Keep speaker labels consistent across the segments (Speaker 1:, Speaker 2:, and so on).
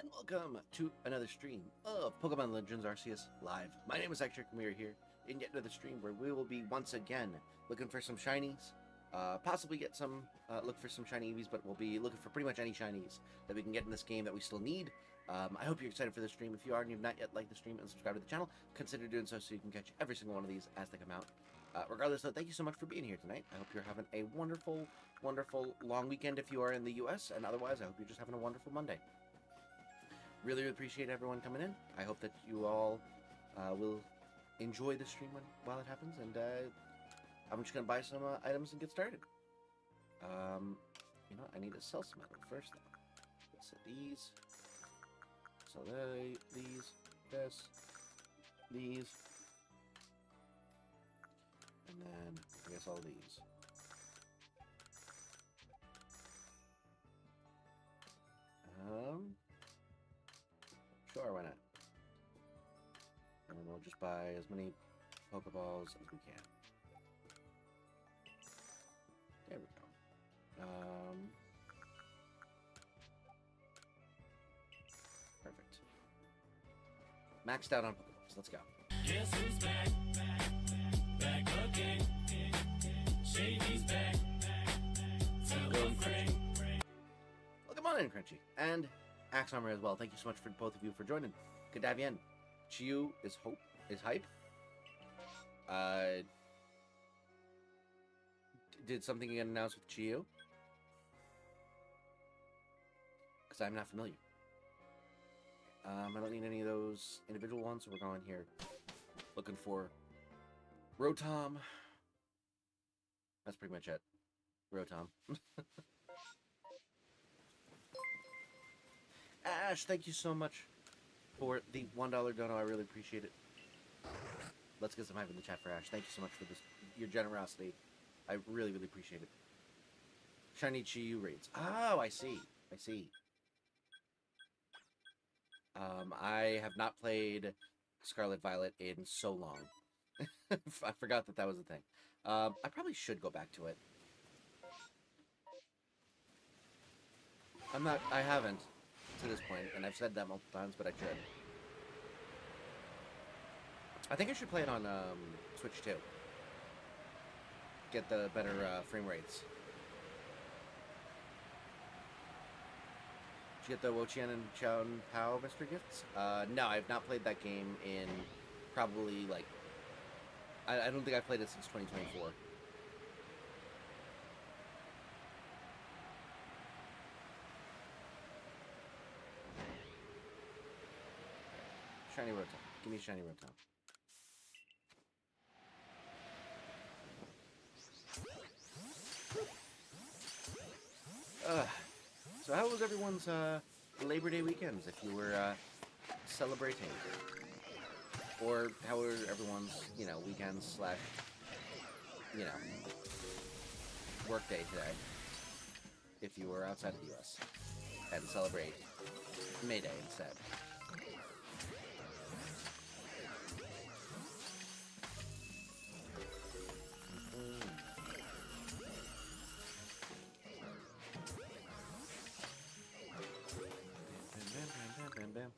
Speaker 1: and welcome to another stream of Pokemon Legends Arceus Live. My name is Ectric, and we are here in yet another stream where we will be once again looking for some Shinies, possibly get some, look for some shiny Eevees, but we'll be looking for pretty much any Shinies that we can get in this game that we still need. I hope you're excited for this stream. If you are and you've not yet liked the stream and subscribed to the channel, consider doing so you can catch every single one of these as they come out. Regardless, though, thank you so much for being here tonight. I hope you're having a wonderful, wonderful long weekend if you are in the U.S., and otherwise, I hope you're just having a wonderful Monday. Really appreciate everyone coming in. I hope that you all will enjoy the stream while it happens, and I'm just going to buy some items and get started. You know, I need to sell some items first, though. So these, these, and then I guess all these. Sure, why not? And then we'll just buy as many Pokeballs as we can. There we go. Perfect. Maxed out on Pokeballs. Let's go.
Speaker 2: Guess who's back? Back again. Shinies back.
Speaker 1: Go Crunchy. Welcome on in, Crunchy. And Axe Armor as well. Thank you so much for both of you for joining. Good to have you in. Chiyu is hype. Did something get announced with Chiyu? Because I'm not familiar. I don't need any of those individual ones, so we're going here looking for Rotom. That's pretty much it. Rotom. Ash, thank you so much for the $1 dono. I really appreciate it. Let's get some hype in the chat for Ash. Thank you so much for this, your generosity. I really, really appreciate it. Shiny Chiyu raids. Oh, I see. I see. I have not played Scarlet Violet in so long. I forgot that was a thing. I probably should go back to it. I haven't to this point, and I've said that multiple times, but I should. I think I should play it on Switch too. Get the better frame rates. Did you get the Wochian and Chow and Pao mystery gifts? No, I've not played that game in probably, like... I don't think I've played it since 2024. Shiny Rotom. Give me a Shiny Rotom. So how was everyone's Labor Day weekends, if you were celebrating? Or how were everyone's, you know, weekends slash, you know, work day today, if you were outside of the U.S. and celebrate May Day instead? Bam.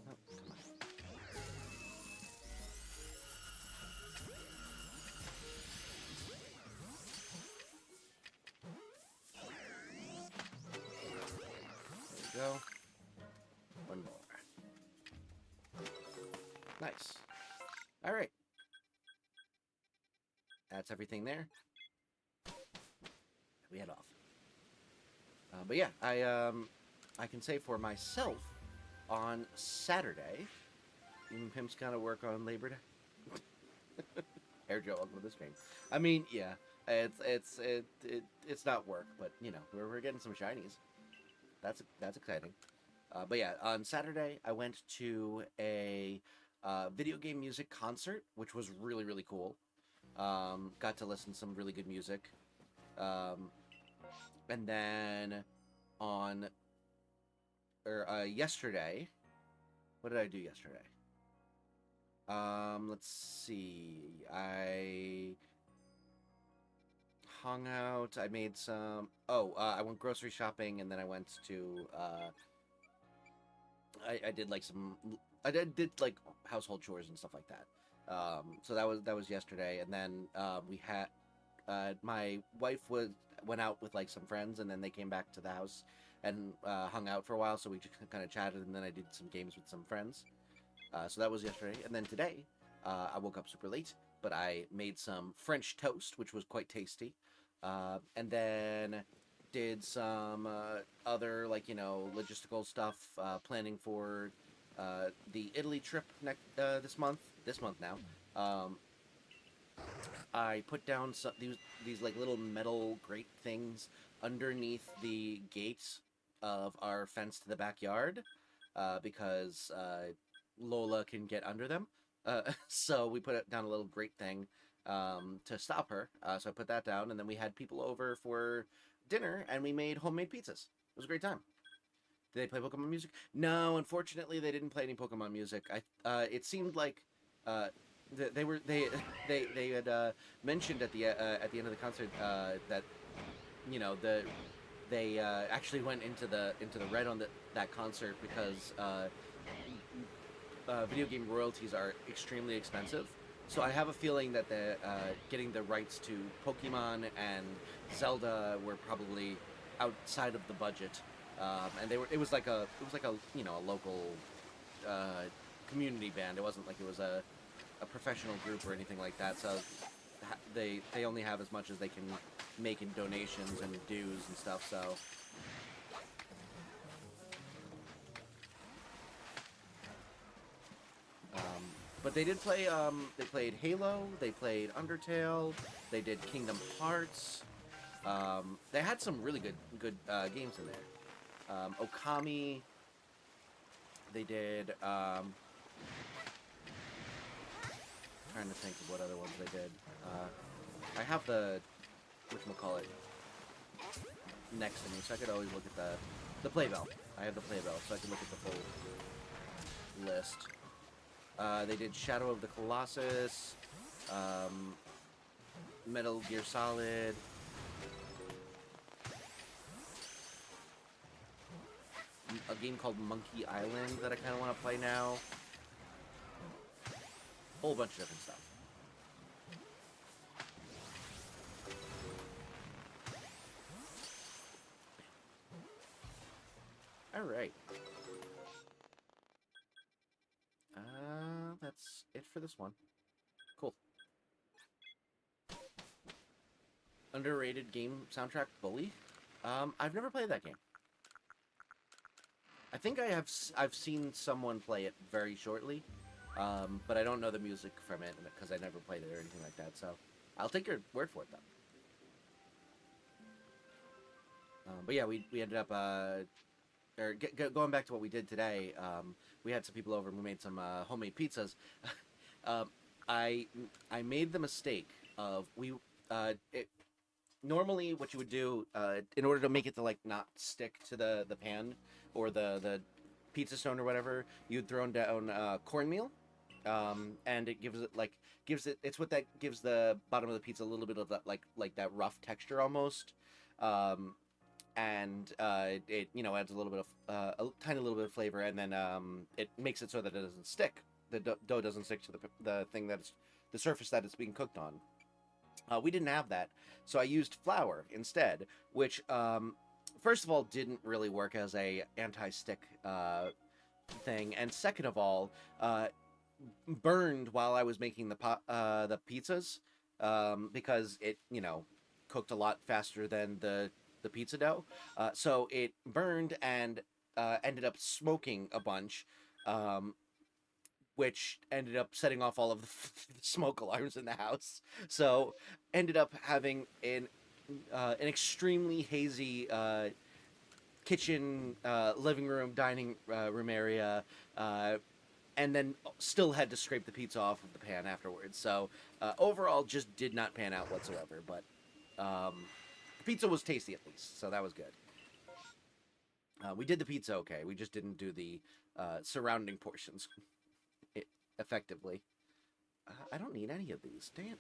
Speaker 1: Oh, come on. There we go. One more. Nice. Alright. That's everything there. We head off. But yeah, I can say for myself, on Saturday, even Pimp's kind of work on Labor Day. Air Joe, welcome to the stream. I mean, yeah, it's not work, but you know, we're getting some shinies. That's exciting. But yeah, on Saturday I went to a video game music concert, which was really, really cool. Got to listen to some really good music. And then on yesterday, what did I do yesterday? Let's see. I hung out. I made some... I went grocery shopping, and then I went to I did like did like household chores and stuff like that. So that was yesterday, and then we had my wife went out with like some friends, and then they came back to the house and hung out for a while. So we just kind of chatted, and then I did some games with some friends. So that was yesterday, and then today I woke up super late, but I made some French toast, which was quite tasty, and then did some other like logistical stuff, planning for the Italy trip next this month. This month now. I put down these like little metal grate things underneath the gates of our fence to the backyard because Lola can get under them. So we put down a little grate thing to stop her. So I put that down, and then we had people over for dinner, and we made homemade pizzas. It was a great time. Did they play Pokemon music? No, unfortunately, they didn't play any Pokemon music. It seemed like they were they had mentioned at the end of the concert that they actually went into the red on that concert because video game royalties are extremely expensive. So I have a feeling that the getting the rights to Pokemon and Zelda were probably outside of the budget, and it was like a local community band. It wasn't like it was a professional group or anything like that. So they only have as much as they can make in donations and dues and stuff. So. But they did play. They played Halo. They played Undertale. They did Kingdom Hearts. They had some really good games in there. Okami. They did. Trying to think of what other ones they did. I have the whatchamacallit next to me, so I could always look at the Playbell. I have the Playbell, so I can look at the full list. They did Shadow of the Colossus, Metal Gear Solid, a game called Monkey Island that I kind of want to play now. Whole bunch of different stuff. All right. That's it for this one. Cool. Underrated game soundtrack, Bully. I've never played that game. I think I've seen someone play it very shortly, but I don't know the music from it because I never played it or anything like that. So I'll take your word for it though. But yeah, we ended up going back to what we did today. We had some people over and we made some homemade pizzas. I made the mistake of normally what you would do in order to make it to like not stick to the pan or the pizza stone or whatever, you'd throw down cornmeal, and it gives it it's what that gives the bottom of the pizza a little bit of that like that rough texture almost. And it adds a little bit of a tiny little bit of flavor, and then it makes it so that it doesn't stick. The dough doesn't stick to the thing that's the surface that it's being cooked on. We didn't have that, so I used flour instead, which first of all didn't really work as a anti-stick thing, and second of all burned while I was making the pizzas because it cooked a lot faster than the pizza dough, so it burned and ended up smoking a bunch, which ended up setting off all of the smoke alarms in the house. So ended up having an extremely hazy kitchen, living room, dining room area, and then still had to scrape the pizza off of the pan afterwards. So overall, just did not pan out whatsoever, but the pizza was tasty at least, so that was good. We did the pizza okay. We just didn't do the surrounding portions effectively. I don't need any of these. Damn.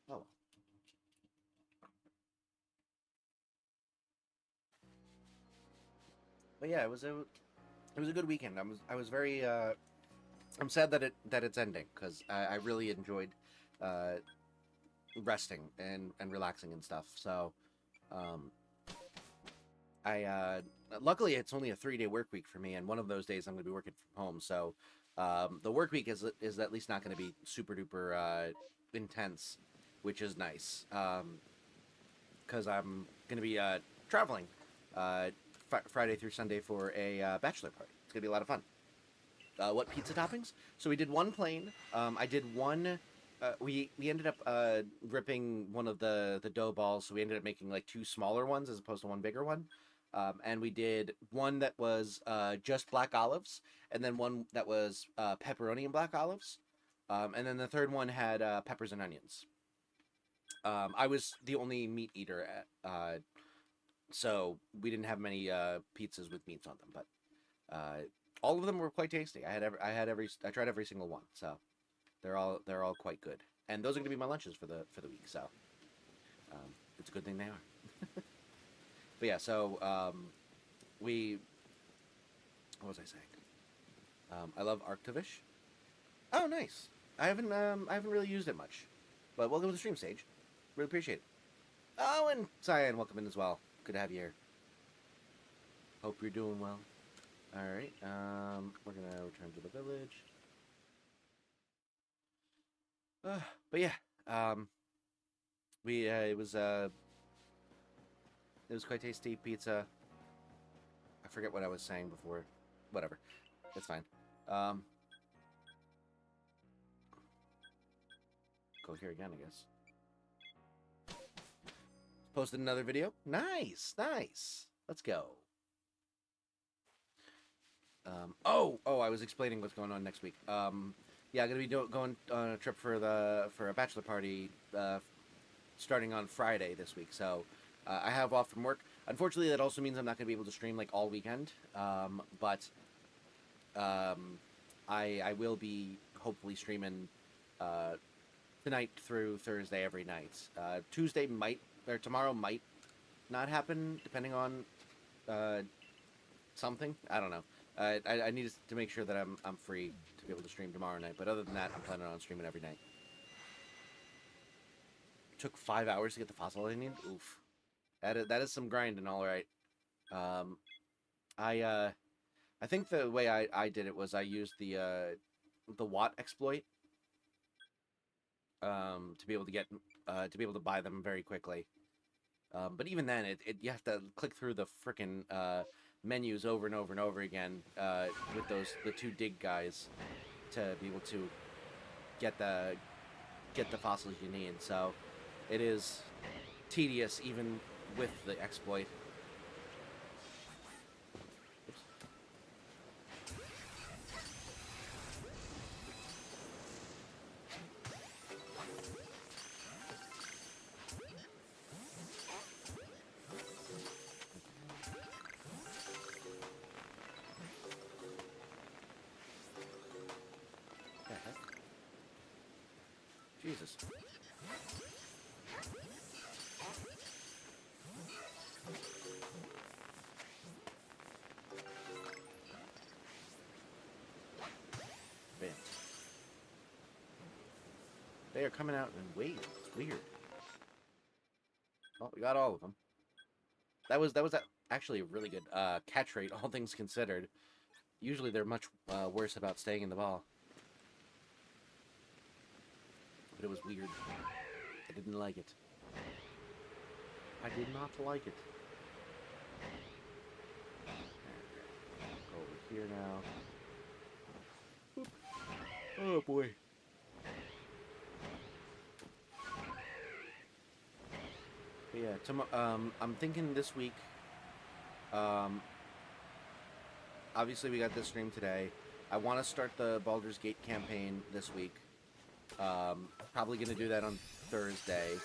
Speaker 1: Oh well. But yeah, it was a good weekend. I was very I'm sad that it's ending because I really enjoyed uh, resting and relaxing and stuff. So um, I luckily it's only a 3-day work week for me, and one of those days I'm going to be working from home. So the work week is at least not going to be super duper intense, which is nice. Because I'm going to be traveling Friday through Sunday for a bachelor party. It's going to be a lot of fun. What pizza toppings? So we did one plain. I did one. We ended up ripping one of the dough balls, so we ended up making like 2 smaller ones as opposed to one bigger one. And we did one that was just black olives, and then one that was pepperoni and black olives, and then the third one had peppers and onions. I was the only meat eater so we didn't have many pizzas with meats on them, but all of them were quite tasty. I tried every single one, so they're all quite good. And those are going to be my lunches for the week, so it's a good thing they are. But yeah, so we what was I saying? I love Arctivish. Oh, nice. I haven't really used it much, but welcome to the stream stage. Really appreciate it. Oh, and Cyan, welcome in as well. Good to have you here. Hope you're doing well. All right. We're gonna return to the village. But yeah. It was quite tasty pizza. I forget what I was saying before. Whatever. It's fine. Go here again, I guess. Posted another video. Nice, nice. Let's go. I was explaining what's going on next week. Yeah, I'm gonna be going on a trip for a bachelor party starting on Friday this week. So I have off from work. Unfortunately, that also means I'm not gonna be able to stream like all weekend. But I will be hopefully streaming tonight through Thursday every night. Tomorrow might not happen depending on something. I don't know. I need to make sure that I'm free to be able to stream tomorrow night. But other than that, I'm planning on streaming every night. Took 5 hours to get the fossil I need. Oof, that is some grinding, all right. I think the way I did it was I used the Watt exploit to be able to buy them very quickly. But even then, you have to click through the frickin' menus over and over and over again with the 2 dig guys to be able to get the fossils you need. So it is tedious even with the exploit. Jesus. Man. They are coming out in waves. It's weird. Oh, we got all of them. That was actually a really good catch rate, all things considered. Usually they're much worse about staying in the ball. But it was weird. I didn't like it. I did not like it. Go over here now. Oop. Oh boy. But yeah, I'm thinking this week. Obviously we got this stream today. I want to start the Baldur's Gate campaign this week. Probably gonna do that on Thursday,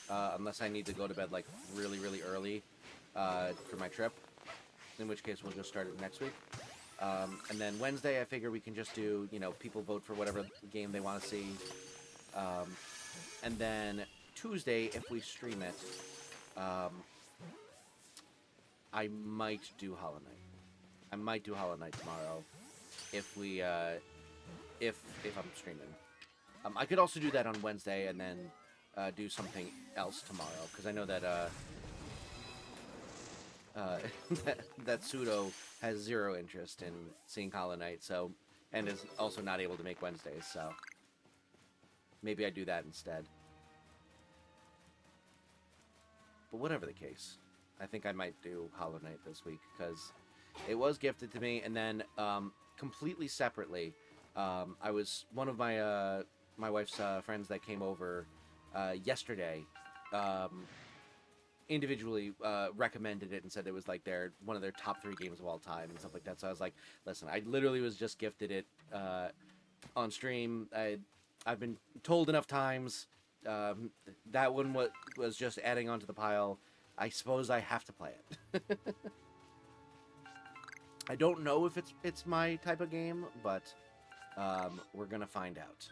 Speaker 1: unless I need to go to bed like really, really early for my trip. In which case, we'll just start it next week. And then Wednesday, I figure we can just do, people vote for whatever game they want to see. And then Tuesday, if we stream it, I might do Hollow Knight. I might do Hollow Knight tomorrow if we if I'm streaming. I could also do that on Wednesday and then do something else tomorrow, because I know that that Pseudo has zero interest in seeing Hollow Knight, so, and is also not able to make Wednesdays, so maybe I do that instead. But whatever the case, I think I might do Hollow Knight this week, because it was gifted to me, and then completely separately, I was one of my my wife's friends that came over yesterday. Individually recommended it and said it was like one of their top 3 games of all time and stuff like that. So I was like, listen, I literally was just gifted it on stream. I've been told enough times. That one was just adding onto the pile. I suppose I have to play it. I don't know if it's my type of game, but we're gonna find out.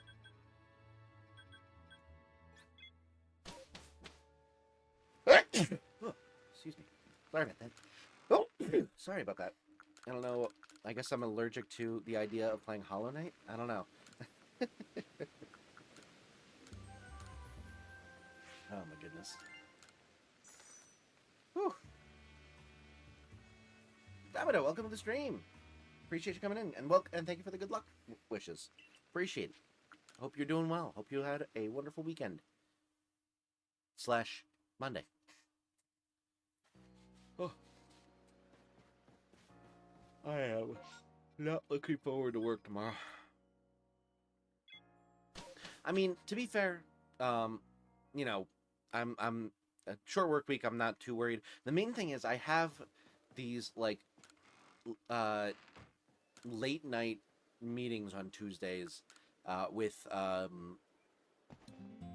Speaker 1: Oh, excuse me. Sorry about that. Oh, sorry about that. I don't know. I guess I'm allergic to the idea of playing Hollow Knight. I don't know. Oh my goodness. Whew. Damito, welcome to the stream. Appreciate you coming in, and thank you for the good luck wishes. Appreciate it. Hope you're doing well. Hope you had a wonderful weekend. / Monday. Oh. I am not looking forward to work tomorrow. I mean, to be fair, you know, I'm a short work week. I'm not too worried. The main thing is I have these like late night meetings on Tuesdays with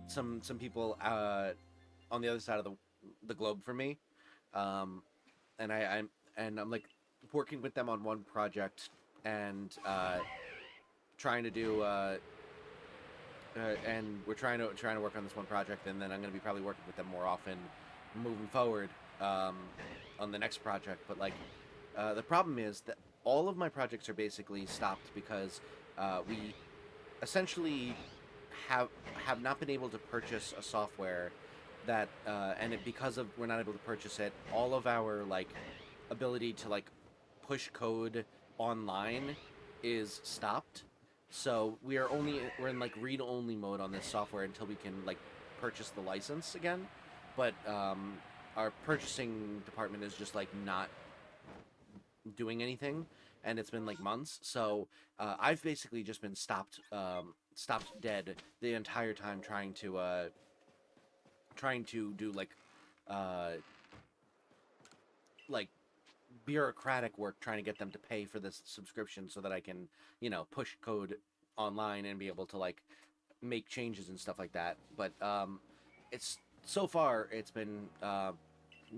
Speaker 1: some people on the other side of the globe from me, and I'm like working with them on one project and trying to do and we're trying to work on this one project, and then I'm going to be probably working with them more often moving forward on the next project. But like the problem is that all of my projects are basically stopped because we essentially have not been able to purchase a software that because of we're not able to purchase it, all of our like ability to like push code online is stopped. So we're in like read-only mode on this software until we can like purchase the license again. But our purchasing department is just like not doing anything, and it's been like months. So I've basically just been stopped dead the entire time trying to do like bureaucratic work, trying to get them to pay for this subscription so that I can, you know, push code online and be able to like make changes and stuff like that. But it's so far it's been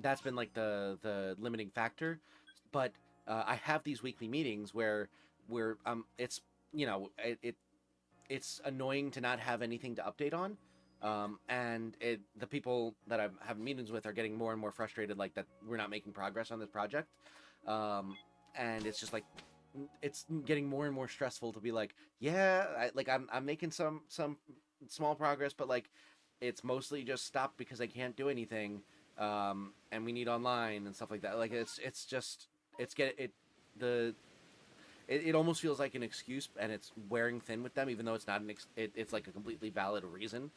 Speaker 1: that's been like the limiting factor. But I have these weekly meetings where it's, you know, it's annoying to not have anything to update on. And the people that I'm having meetings with are getting more and more frustrated, like that we're not making progress on this project. And it's just like, it's getting more and more stressful to be like, yeah, I'm making some small progress, but like, it's mostly just stopped because I can't do anything. And we need online and stuff like that. Like it almost feels like an excuse, and it's wearing thin with them, even though it's not it's like a completely valid reason.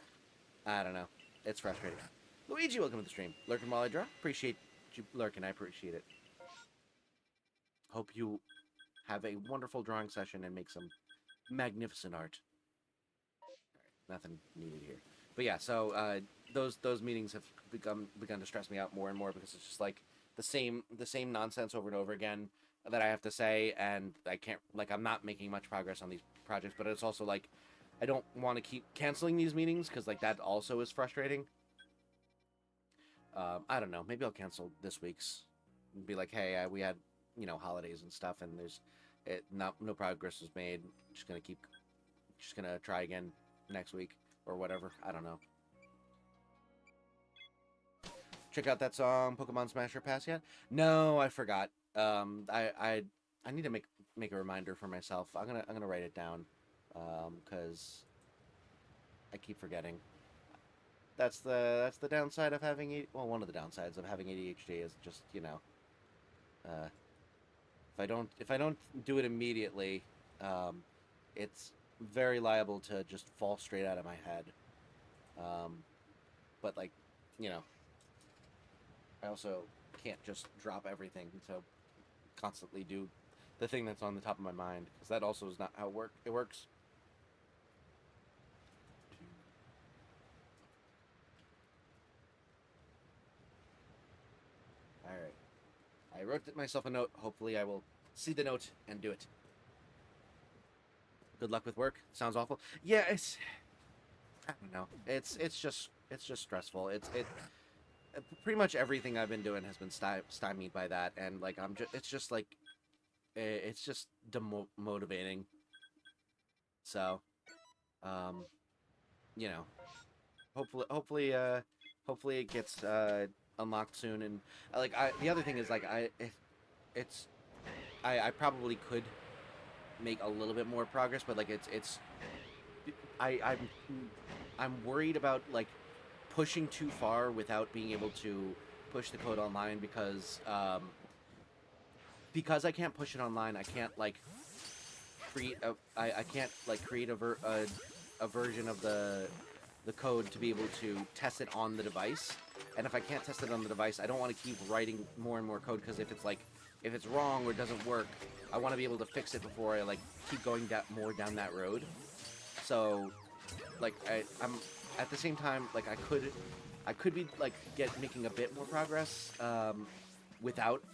Speaker 1: I don't know. It's frustrating. Luigi, welcome to the stream. Lurking while I draw. Appreciate you lurking. I appreciate it. Hope you have a wonderful drawing session and make some magnificent art. Nothing needed here. But yeah, so those meetings have begun to stress me out more and more, because it's just like the same nonsense over and over again that I have to say, and I can't, like, I'm not making much progress on these projects. But it's also like, I don't want to keep canceling these meetings, because like that also is frustrating. I don't know. Maybe I'll cancel this week's and be like, hey, we had, you know, holidays and stuff, and no progress was made. Just gonna try again next week or whatever. I don't know. check out that song Pokemon Smasher Pass yet? No, I forgot. I need to make a reminder for myself. I'm gonna write it down, because I keep forgetting. That's the downside of having well, one of the downsides of having ADHD is just, if I don't do it immediately, it's very liable to just fall straight out of my head. But like, I also can't just drop everything to constantly do the thing that's on the top of my mind, because that also is not how it works. All right. I wrote myself a note. Hopefully I will see the note and do it. Good luck with work. Sounds awful. Yeah, I don't know. It's just stressful. Pretty much everything I've been doing has been stymied by that, and like it's just like it's just demotivating. So, you know, hopefully it gets unlocked soon. And the other thing is like I probably could make a little bit more progress, but like I'm worried about like pushing too far without being able to push the code online, because I can't push it online. I can't like create I can't like create a version of the code to be able to test it on the device. And if I can't test it on the device, I don't want to keep writing more and more code, because if it's wrong or doesn't work, I want to be able to fix it before I like keep going more down that road. So like I'm at the same time, like I could be like making a bit more progress without,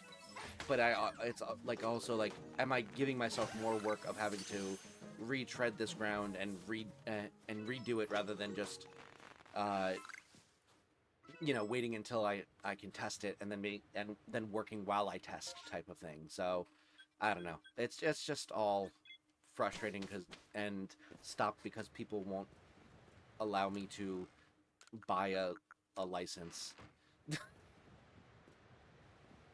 Speaker 1: but it's like also like, am I giving myself more work of having to retread this ground and redo it, rather than just waiting until I can test it and then working while I test type of thing. So I don't know. It's just all frustrating and stopped because people won't allow me to buy a license.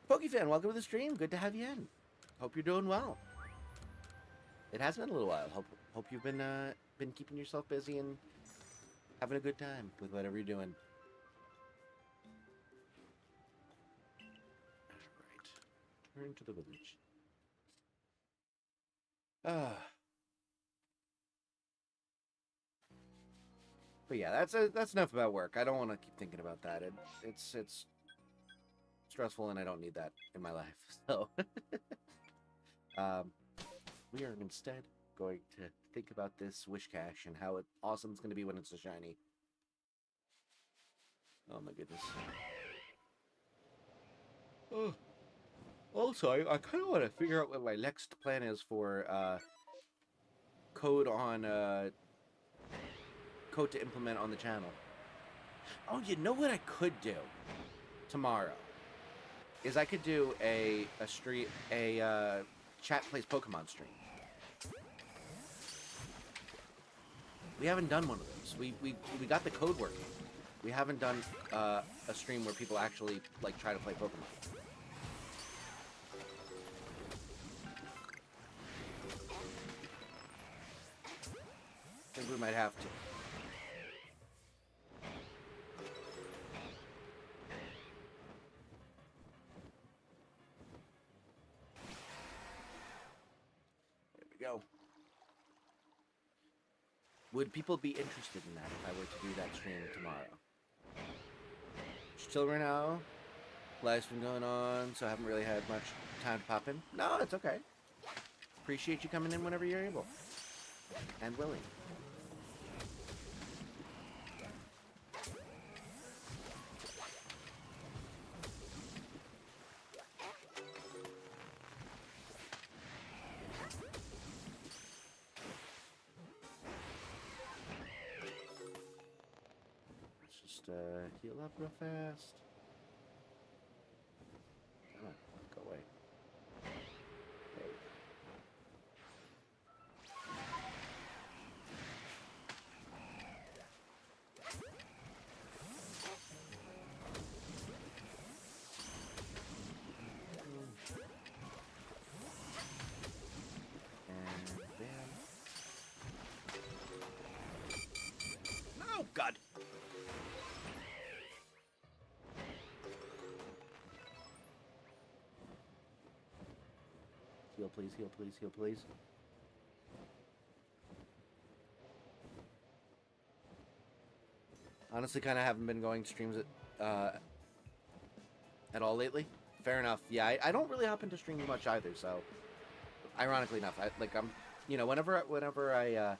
Speaker 1: PokeFan, welcome to the stream. Good to have you in. Hope you're doing well. It has been a little while. Hope you've been keeping yourself busy and having a good time with whatever you're doing. All right. Turn to the village. But yeah, that's enough about work. I don't want to keep thinking about that. It's stressful, and I don't need that in my life. So, we are instead going to think about this wish cache and how awesome it's going to be when it's a shiny. Oh my goodness. Oh. Also, I kind of want to figure out what my next plan is for code to implement on the channel. Oh, you know what I could do tomorrow is I could do a chat plays Pokemon stream. We haven't done one of those. We got the code working. We haven't done a stream where people actually like try to play Pokemon. I think we might have to. There we go. Would people be interested in that if I were to do that stream tomorrow? Just chill right now. Life's been going on, so I haven't really had much time to pop in. No, it's okay. Appreciate you coming in whenever you're able and willing. Heal up real fast. Come on, go away. There we go. Heal, please, heal, please, heal, please. Honestly, kind of haven't been going to streams at all lately. Fair enough. Yeah, I don't really hop into streams much either. So, ironically enough, whenever I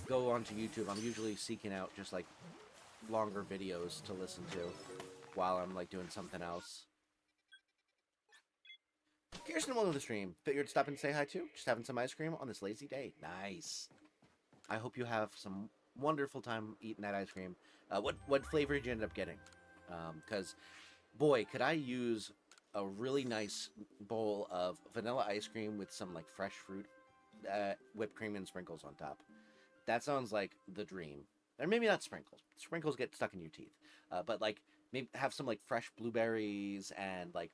Speaker 1: go onto YouTube, I'm usually seeking out just like longer videos to listen to while I'm like doing something else. Kirsten, welcome to the stream. Figured to stop and say hi too. Just having some ice cream on this lazy day. Nice. I hope you have some wonderful time eating that ice cream. What flavor did you end up getting? Because, boy, could I use a really nice bowl of vanilla ice cream with some like fresh fruit, whipped cream and sprinkles on top. That sounds like the dream. Or maybe not sprinkles. Sprinkles get stuck in your teeth. But like maybe have some like fresh blueberries and like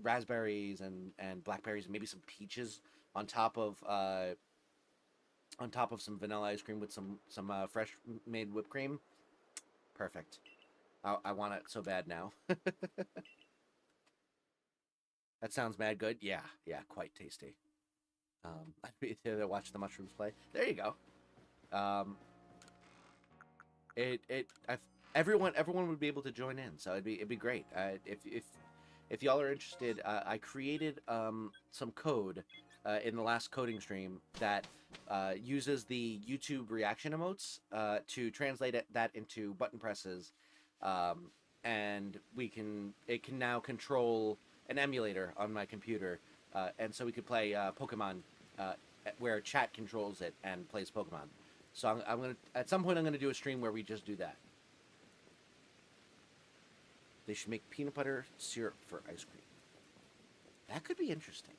Speaker 1: raspberries and blackberries and maybe some peaches on top of some vanilla ice cream with some fresh made whipped cream. Perfect. I want it so bad now. That sounds mad good. Yeah, quite tasty. I'd be there to watch the mushrooms play. There you go. Everyone would be able to join in, so it'd be great. If y'all are interested, I created some code in the last coding stream that uses the YouTube reaction emotes to translate that into button presses, and it can now control an emulator on my computer, and so we could play Pokemon where chat controls it and plays Pokemon. So I'm gonna at some point I'm gonna do a stream where we just do that. They should make peanut butter syrup for ice cream. That could be interesting.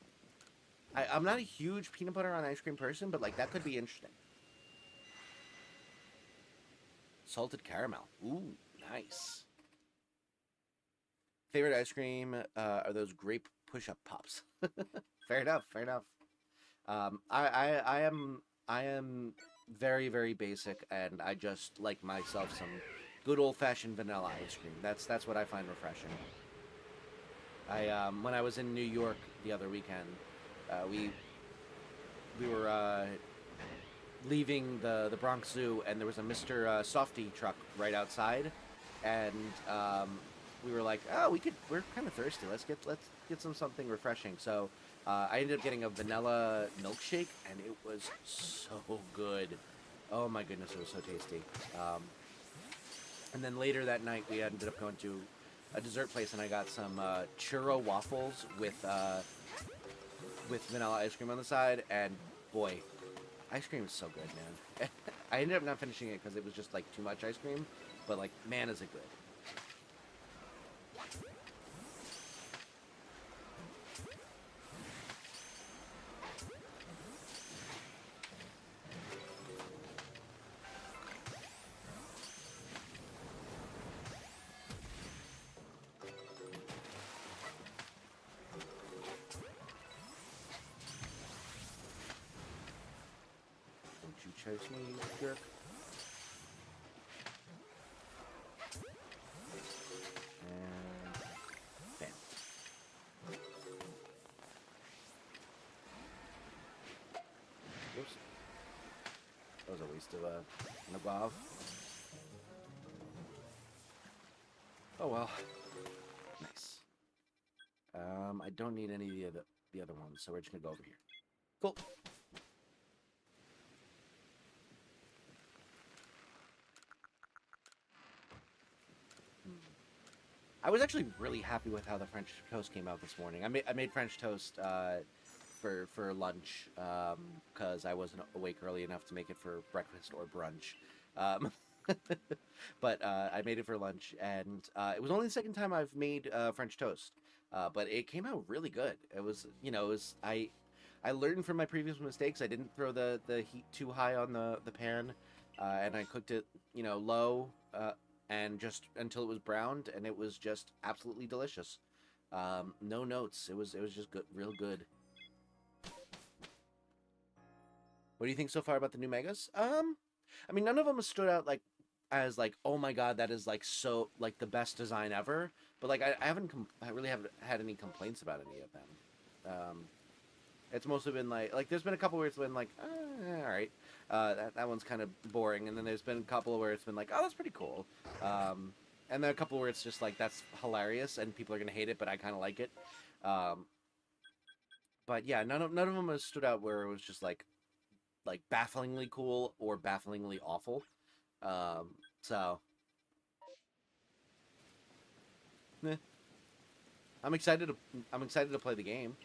Speaker 1: I'm not a huge peanut butter on ice cream person, but like that could be interesting. Salted caramel. Ooh, nice. Favorite ice cream are those grape push-up pops. Fair enough. Fair enough. I am very, very basic, and I just like myself some good old-fashioned vanilla ice cream. That's what I find refreshing. When I was in New York the other weekend, we were leaving the Bronx Zoo, and there was a Mr. Softy truck right outside, and we were like, oh, we're kind of thirsty. Let's get something refreshing. So I ended up getting a vanilla milkshake, and it was so good. Oh my goodness, it was so tasty. And then later that night, we ended up going to a dessert place, and I got some churro waffles with vanilla ice cream on the side. And boy, ice cream is so good, man. I ended up not finishing it because it was just like too much ice cream, but like, man, is it good. Chase me, jerk. And bam. Oops. That was a waste of an above. Oh well. Nice. I don't need any of the other ones, so we're just gonna go over here. Cool. I was actually really happy with how the French toast came out this morning. I made French toast for lunch because I wasn't awake early enough to make it for breakfast or brunch. But I made it for lunch, and it was only the second time I've made French toast. But it came out really good. It was, I learned from my previous mistakes. I didn't throw the heat too high on the pan, and I cooked it, low. And just until it was browned, and it was just absolutely delicious. No notes. It was just good, real good. What do you think so far about the new megas? I mean, none of them have stood out as oh my god, that is so the best design ever. But I really haven't had any complaints about any of them. It's mostly been like there's been a couple where it's been like, all right, that one's kind of boring, and then there's been a couple where it's been like, oh, that's pretty cool, and then a couple where it's just like that's hilarious and people are gonna hate it, but I kind of like it. But yeah, none of them has stood out where it was just like bafflingly cool or bafflingly awful. So eh. I'm excited to play the game.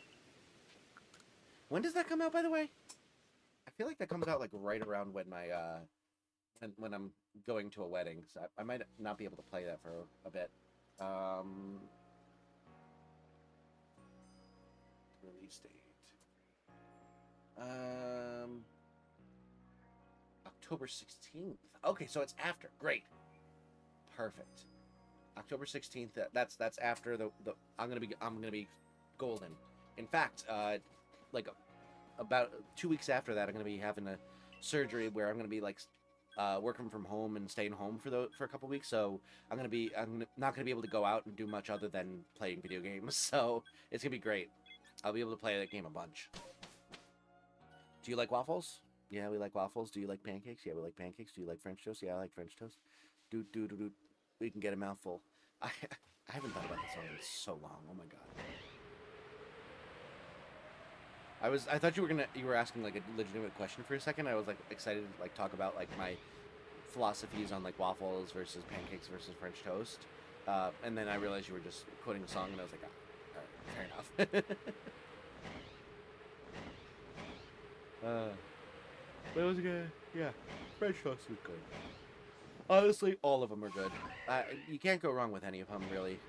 Speaker 1: When does that come out, by the way? I feel like that comes out like right around when my when I'm going to a wedding, so I might not be able to play that for a bit. Release date. October 16th. Okay, so it's after. Great. Perfect. October 16th. That's after the I'm gonna be golden. In fact, like about 2 weeks after that, I'm gonna be having a surgery where I'm gonna be like working from home and staying home for a couple weeks. So I'm not gonna be able to go out and do much other than playing video games. So it's gonna be great. I'll be able to play that game a bunch. Do you like waffles? Yeah, we like waffles. Do you like pancakes? Yeah, we like pancakes. Do you like French toast? Yeah, I like French toast. Do. We can get a mouthful. I haven't thought about this song in so long. Oh my god. I thought you were asking like a legitimate question for a second. I was like excited to like talk about like my philosophies on like waffles versus pancakes versus French toast. And then I realized you were just quoting a song, and I was like, all right, fair enough. But it was good. Yeah, French toast was good. Honestly, all of them are good. You can't go wrong with any of them, really.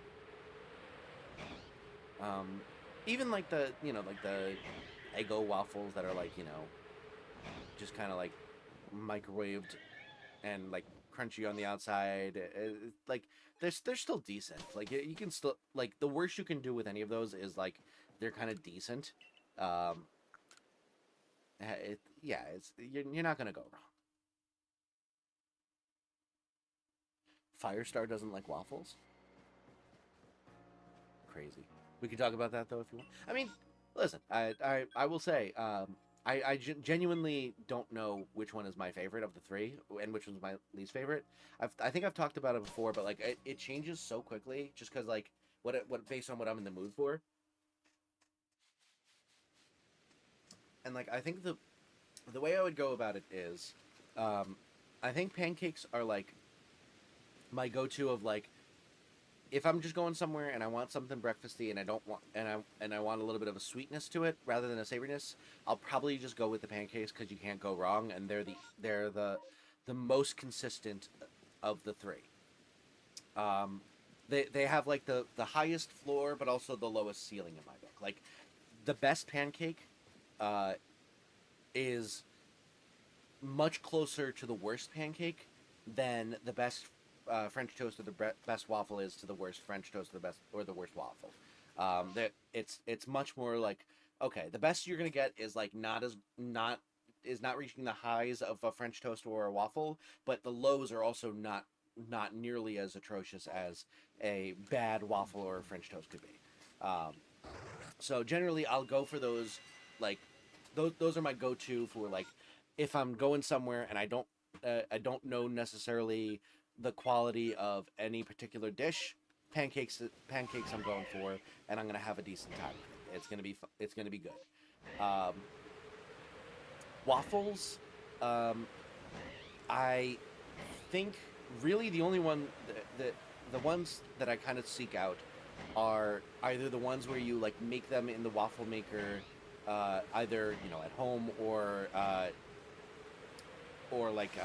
Speaker 1: Even like the Eggo waffles that are like, just kind of like microwaved and like crunchy on the outside. Like they're still decent. Like you can still like the worst you can do with any of those is like they're kind of decent. You're not gonna go wrong. Firestar doesn't like waffles. Crazy. We can talk about that though if you want. I mean, listen, I will say, I genuinely don't know which one is my favorite of the three and which one's my least favorite. I think I've talked about it before, but like it changes so quickly just because like what based on what I'm in the mood for. And like I think the way I would go about it is, I think pancakes are like my go-to of like if I'm just going somewhere and I want something breakfasty and I don't want and I want a little bit of a sweetness to it rather than a savoriness, I'll probably just go with the pancakes because you can't go wrong, and they're the most consistent of the three. They have like the highest floor but also the lowest ceiling in my book. Like the best pancake is much closer to the worst pancake than the best French toast or the best waffle is to the worst French toast or the worst waffle. It's much more like, okay, the best you're gonna get is like not reaching the highs of a French toast or a waffle, but the lows are also not nearly as atrocious as a bad waffle or a French toast could be. So generally, I'll go for those. Like those are my go-to for like if I'm going somewhere and I don't know necessarily the quality of any particular dish. Pancakes I'm going for, and I'm gonna have a decent time. It's gonna be good. Waffles, I think really the only one the ones that I kind of seek out are either the ones where you like make them in the waffle maker, either at home or like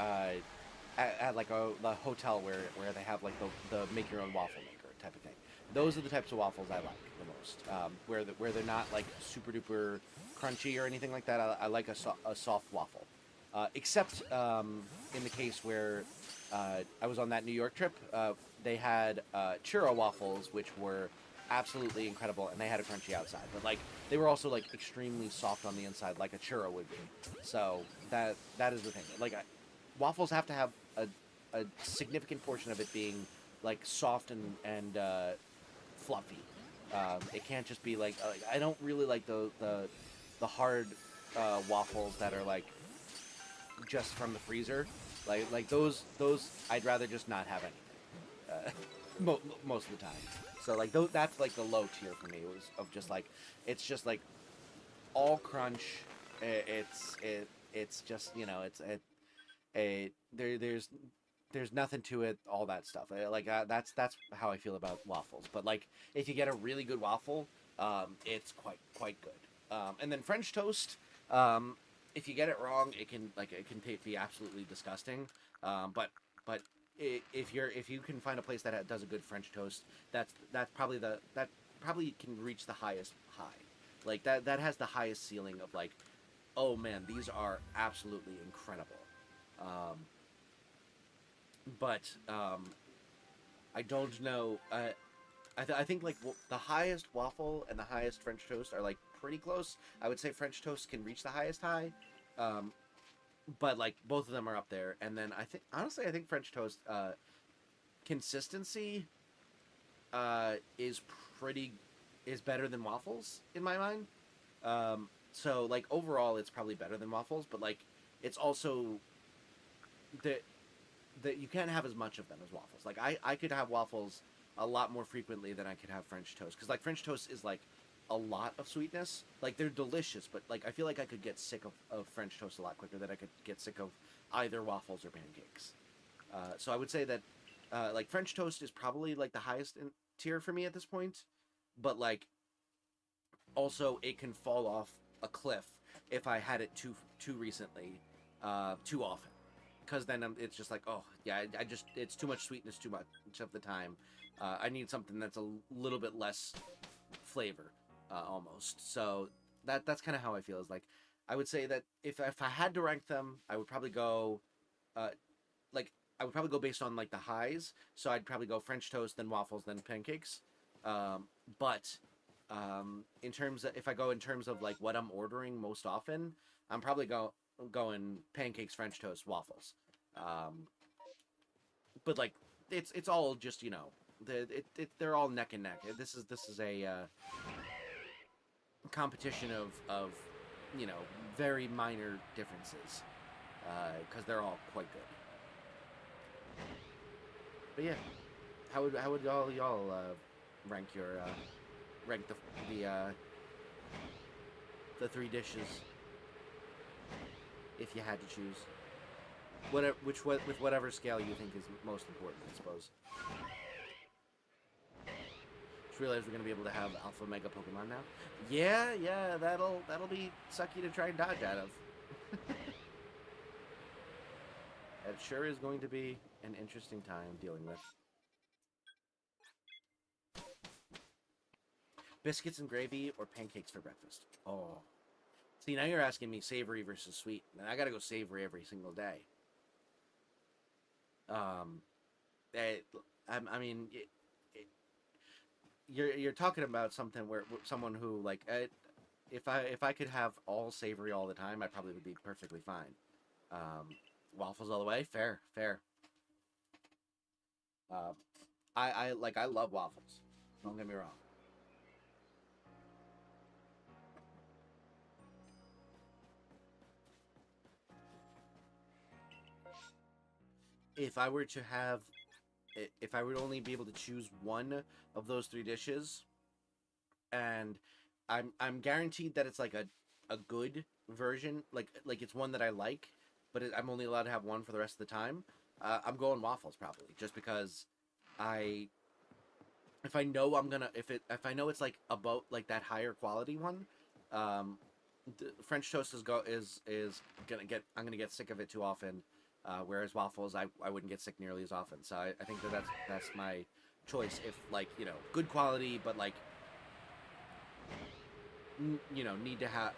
Speaker 1: at like the hotel where they have like the make your own waffle maker type of thing. Those are the types of waffles I like the most, where they're not like super duper crunchy or anything like that. I like a soft waffle, except in the case where I was on that New York trip. They had churro waffles, which were absolutely incredible, and they had a crunchy outside, but like they were also like extremely soft on the inside, like a churro would be. So that is the thing. Like waffles have to have a significant portion of it being like soft and fluffy. It can't just be like I don't really like the hard waffles that are like just from the freezer. Like those I'd rather just not have anything. Most of the time. So like that's like the low tier for me. It was of just like it's just like all crunch. It's just there's nothing to it. All that stuff. That's how I feel about waffles. But like if you get a really good waffle, it's quite good. And then French toast. If you get it wrong, it can be absolutely disgusting. But if you can find a place that does a good French toast, that probably can reach the highest high. Like that has the highest ceiling of like, oh man, these are absolutely incredible. But I don't know. I think like the highest waffle and the highest French toast are like pretty close. I would say French toast can reach the highest high. But like both of them are up there. And then I think French toast consistency is better than waffles in my mind. So like overall it's probably better than waffles, but like it's also that you can't have as much of them as waffles. Like I could have waffles a lot more frequently than I could have French toast, because like French toast is like a lot of sweetness. Like they're delicious, but like I feel like I could get sick of French toast a lot quicker than I could get sick of either waffles or pancakes. So I would say that like French toast is probably like the highest in tier for me at this point, but like also it can fall off a cliff if I had it too recently, too often, because then it's just like, oh yeah, I just it's too much sweetness too much of the time. I need something that's a little bit less flavor, almost. So that's kind of how I feel. Is like I would say that if I had to rank them, I would probably go, like I would probably go based on like the highs. So I'd probably go French toast, then waffles, then pancakes. But in terms of, if I go in terms of like what I'm ordering most often, I'm probably going pancakes, French toast, waffles. But like it's all just they're all neck and neck. This is a competition of very minor differences, because they're all quite good. But yeah, how would y'all rank your rank the three dishes if you had to choose? With whatever scale you think is most important, I suppose. Just realized we're gonna be able to have Alpha Mega Pokemon now. Yeah, that'll be sucky to try and dodge out of. It sure is going to be an interesting time dealing with. Biscuits and gravy or pancakes for breakfast? Oh. See, now you're asking me savory versus sweet, and I gotta go savory every single day. I mean, you're talking about something where someone who like, if I could have all savory all the time, I probably would be perfectly fine. Waffles all the way, fair. I love waffles. Don't get me wrong. If I were to have, if I would only be able to choose one of those three dishes, and I'm guaranteed that it's like a good version, like it's one that I like, but I'm only allowed to have one for the rest of the time. I'm going waffles probably, just because if I know if I know it's like about like that higher quality one, the French toast is I'm gonna get sick of it too often. Whereas waffles, I wouldn't get sick nearly as often. So I think that's my choice. If like good quality, but like need to have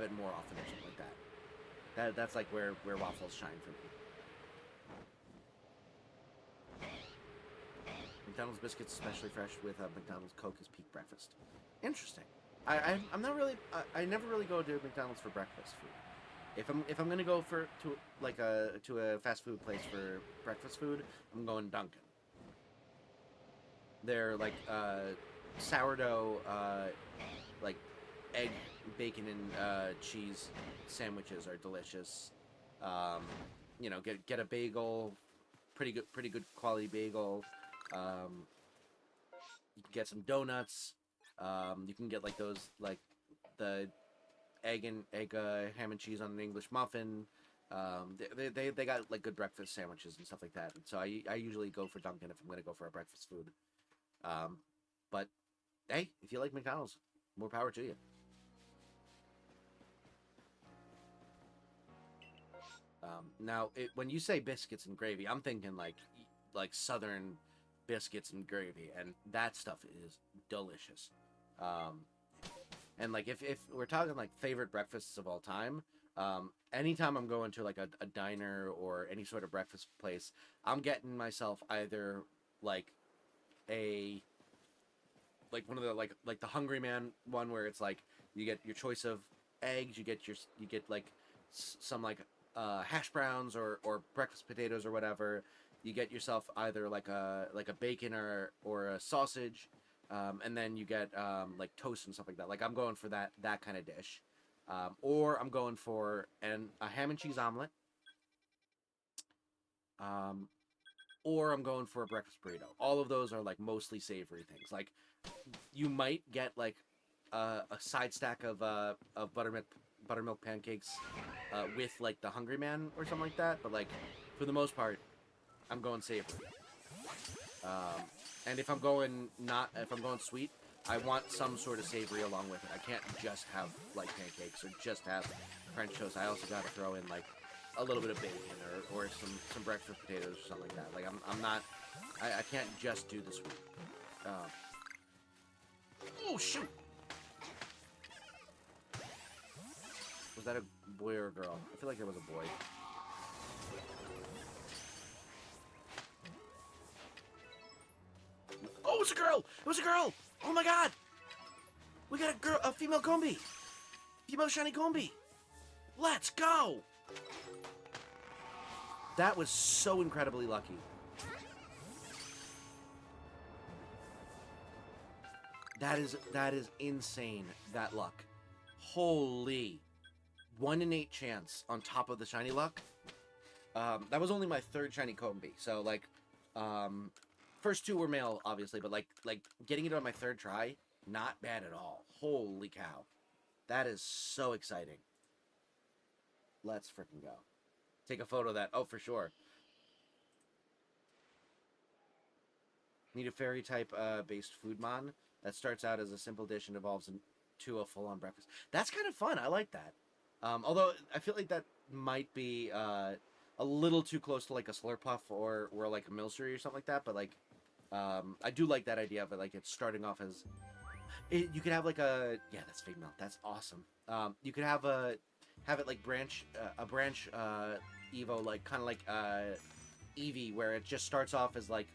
Speaker 1: it more often or something like that. That's like where waffles shine for me. McDonald's biscuits, especially fresh with McDonald's Coke, is peak breakfast. Interesting. I'm not really. I never really go to McDonald's for breakfast food. If I'm gonna go to a fast food place for breakfast food, I'm going Dunkin'. They're like sourdough, like egg, bacon, and cheese sandwiches are delicious. You know, get a bagel, pretty good quality bagel. Um, you can get some donuts. You can get like those like the egg ham and cheese on an English muffin. They got like good breakfast sandwiches and stuff like that. So I usually go for Dunkin' if I'm gonna go for a breakfast food. But hey, if you like McDonald's, more power to you. Now, when you say biscuits and gravy, I'm thinking like Southern biscuits and gravy, and that stuff is delicious. Um, and like if we're talking like favorite breakfasts of all time, anytime I'm going to like a diner or any sort of breakfast place, I'm getting myself either like a one of the like the Hungry Man one where it's like you get your choice of eggs, you get like some like hash browns or breakfast potatoes or whatever. You get yourself either like a bacon or a sausage, and then you get like toast and stuff like that. Like I'm going for that kind of dish, or I'm going for a ham and cheese omelet, um, or I'm going for a breakfast burrito. All of those are like mostly savory things. Like you might get like a side stack of buttermilk pancakes with like the Hungry Man or something like that. But like for the most part, I'm going savory. And if I'm going sweet, I want some sort of savory along with it. I can't just have like pancakes or just have French toast. I also got to throw in like a little bit of bacon or some breakfast potatoes or something like that. Like I'm not, I can't just do the sweet. Oh shoot! Was that a boy or a girl? I feel like it was a boy. Oh, it's a girl! It was a girl! Oh my god! We got a female Combi! Female shiny Combi! Let's go! That was so incredibly lucky. That is insane, that luck. Holy. 1 in 8 chance on top of the shiny luck. That was only my 3rd shiny Combi, so like, first 2 were male, obviously, but like getting it on my 3rd try, not bad at all. Holy cow. That is so exciting. Let's freaking go. Take a photo of that. Oh, for sure. Need a fairy type based food mon that starts out as a simple dish and evolves into a full-on breakfast. That's kind of fun. I like that. Although I feel like that might be a little too close to like a Slurpuff or like a Milcery or something like that. But like, I do like that idea of it. Like it's starting off as you could have like that's fake milk. That's awesome. You could have it like a branch Evo, like kind of like Eevee, where it just starts off as like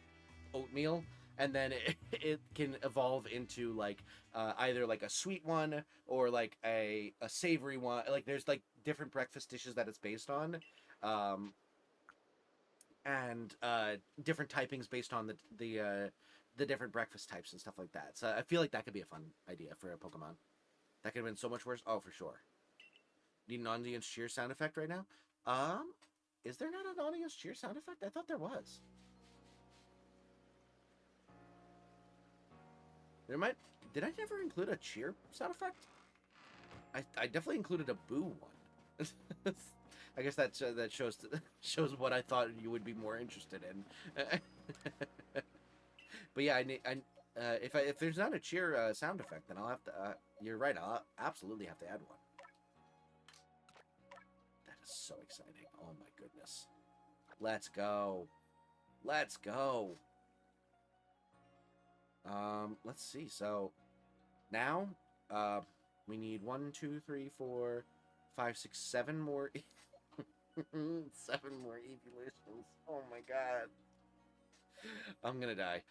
Speaker 1: oatmeal, and then it can evolve into like either like a sweet one or like a savory one. Like there's like different breakfast dishes that it's based on, and different typings based on the different breakfast types and stuff like that. So I feel like that could be a fun idea for a Pokemon. That could have been so much worse. Oh, for sure. Need an audience cheer sound effect right now? Is there not an audience cheer sound effect? I thought there was. There might... Did I never include a cheer sound effect? I definitely included a boo one. I guess that shows what I thought you would be more interested in. But yeah, if there's not a cheer sound effect, then I'll have to. You're right. I'll absolutely have to add one. That is so exciting. Oh my goodness. Let's go. Let's go. Let's see. So now, we need 1, 2, 3, 4, 5, 6, 7 more. 7 more evolutions. Oh my god. I'm gonna die.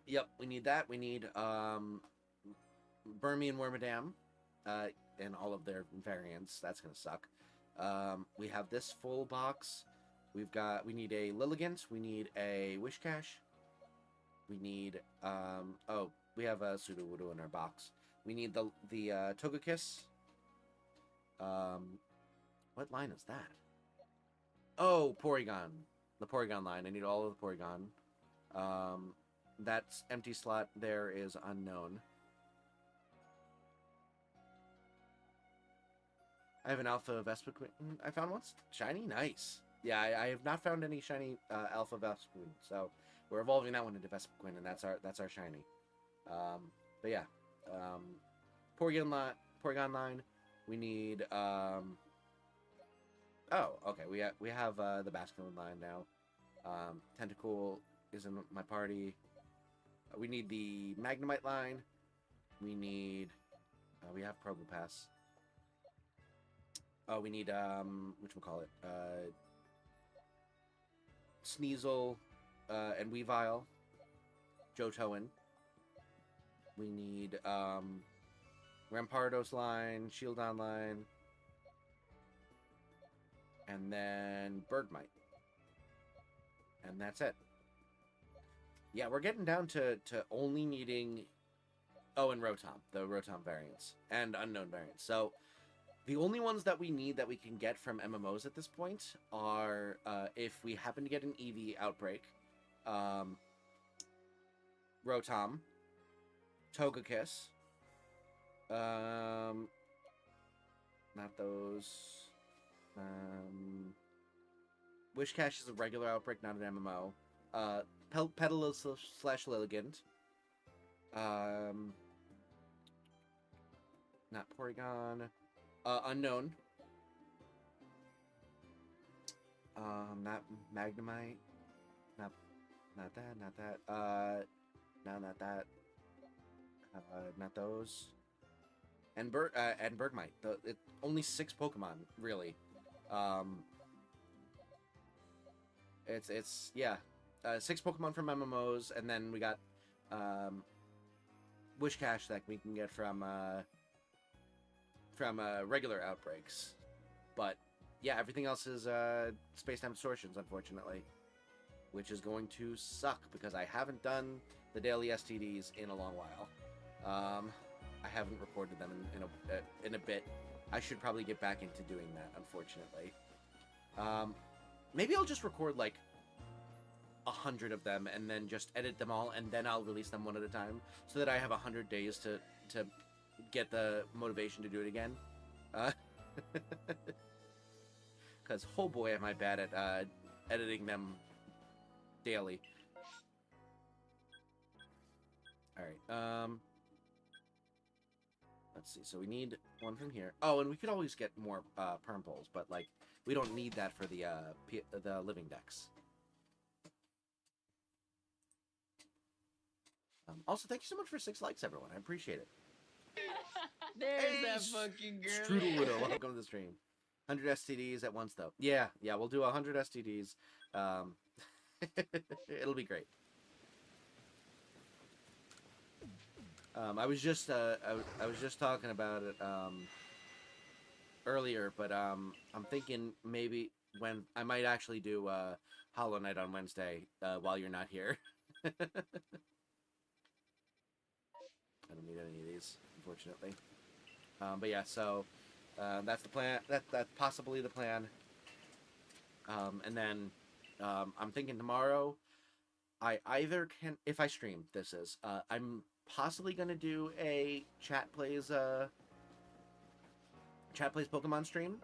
Speaker 1: Yep, we need that. We need Burmy and Wormadam, and all of their variants. That's gonna suck. We have this full box. We need a Lilligant. We need a Wishcash. We need oh, we have a Sudowoodo in our box. We need the Togekiss. What line is that? Oh, Porygon. The Porygon line. I need all of the Porygon. That empty slot there is unknown. I have an Alpha Vespiquen. I found one shiny. Nice. Yeah, I have not found any shiny Alpha Vespiquen, so we're evolving that one into Vespiquen, and that's our shiny. But yeah, Porygon line. We need oh, okay. We have the Basculin line now. Tentacool is in my party. We need the Magnemite line. We need we have Probopass. Oh, we need whatchamacallit? Sneasel and Weavile. Johtoen. We need Rampardos line, Shieldon line, and then Bergmite. And that's it. Yeah, we're getting down to only needing... Oh, and Rotom. The Rotom variants. And unknown variants. So, the only ones that we need that we can get from MMOs at this point are, if we happen to get an EV outbreak, Rotom, Togekiss, not those, Wishcash is a regular outbreak, not an MMO, Petalil / Lilligant, not Porygon, unknown, not Magnemite, not that, no, not that, not those, and Bergmite. Only 6 Pokemon, really. It's yeah, 6 Pokemon from MMOs, and then we got Wishcash that we can get from regular outbreaks. But yeah, everything else is space-time distortions, unfortunately, which is going to suck because I haven't done the daily STDs in a long while. I haven't recorded them in a bit. I should probably get back into doing that, unfortunately. Maybe I'll just record like 100 of them and then just edit them all, and then I'll release them one at a time, so that I have 100 days to get the motivation to do it again. Because oh boy, am I bad at editing them daily. All right. Let's see. So we need one from here. Oh, and we could always get more perm poles, but like we don't need that for the living decks. Also, thank you so much for 6 likes, everyone. I appreciate it.
Speaker 3: There's that fucking girl.
Speaker 1: Strudel Widow, welcome to the stream. 100 STDs at once, though. Yeah, we'll do 100 STDs. It'll be great. I was just talking about it earlier, but I'm thinking maybe when I might actually do Hollow Knight on Wednesday while you're not here. I don't need any of these, unfortunately. But yeah, so that's the plan. That's possibly the plan. And then I'm thinking tomorrow I either can, if I stream, this is, I'm possibly going to do a chat plays Pokemon stream.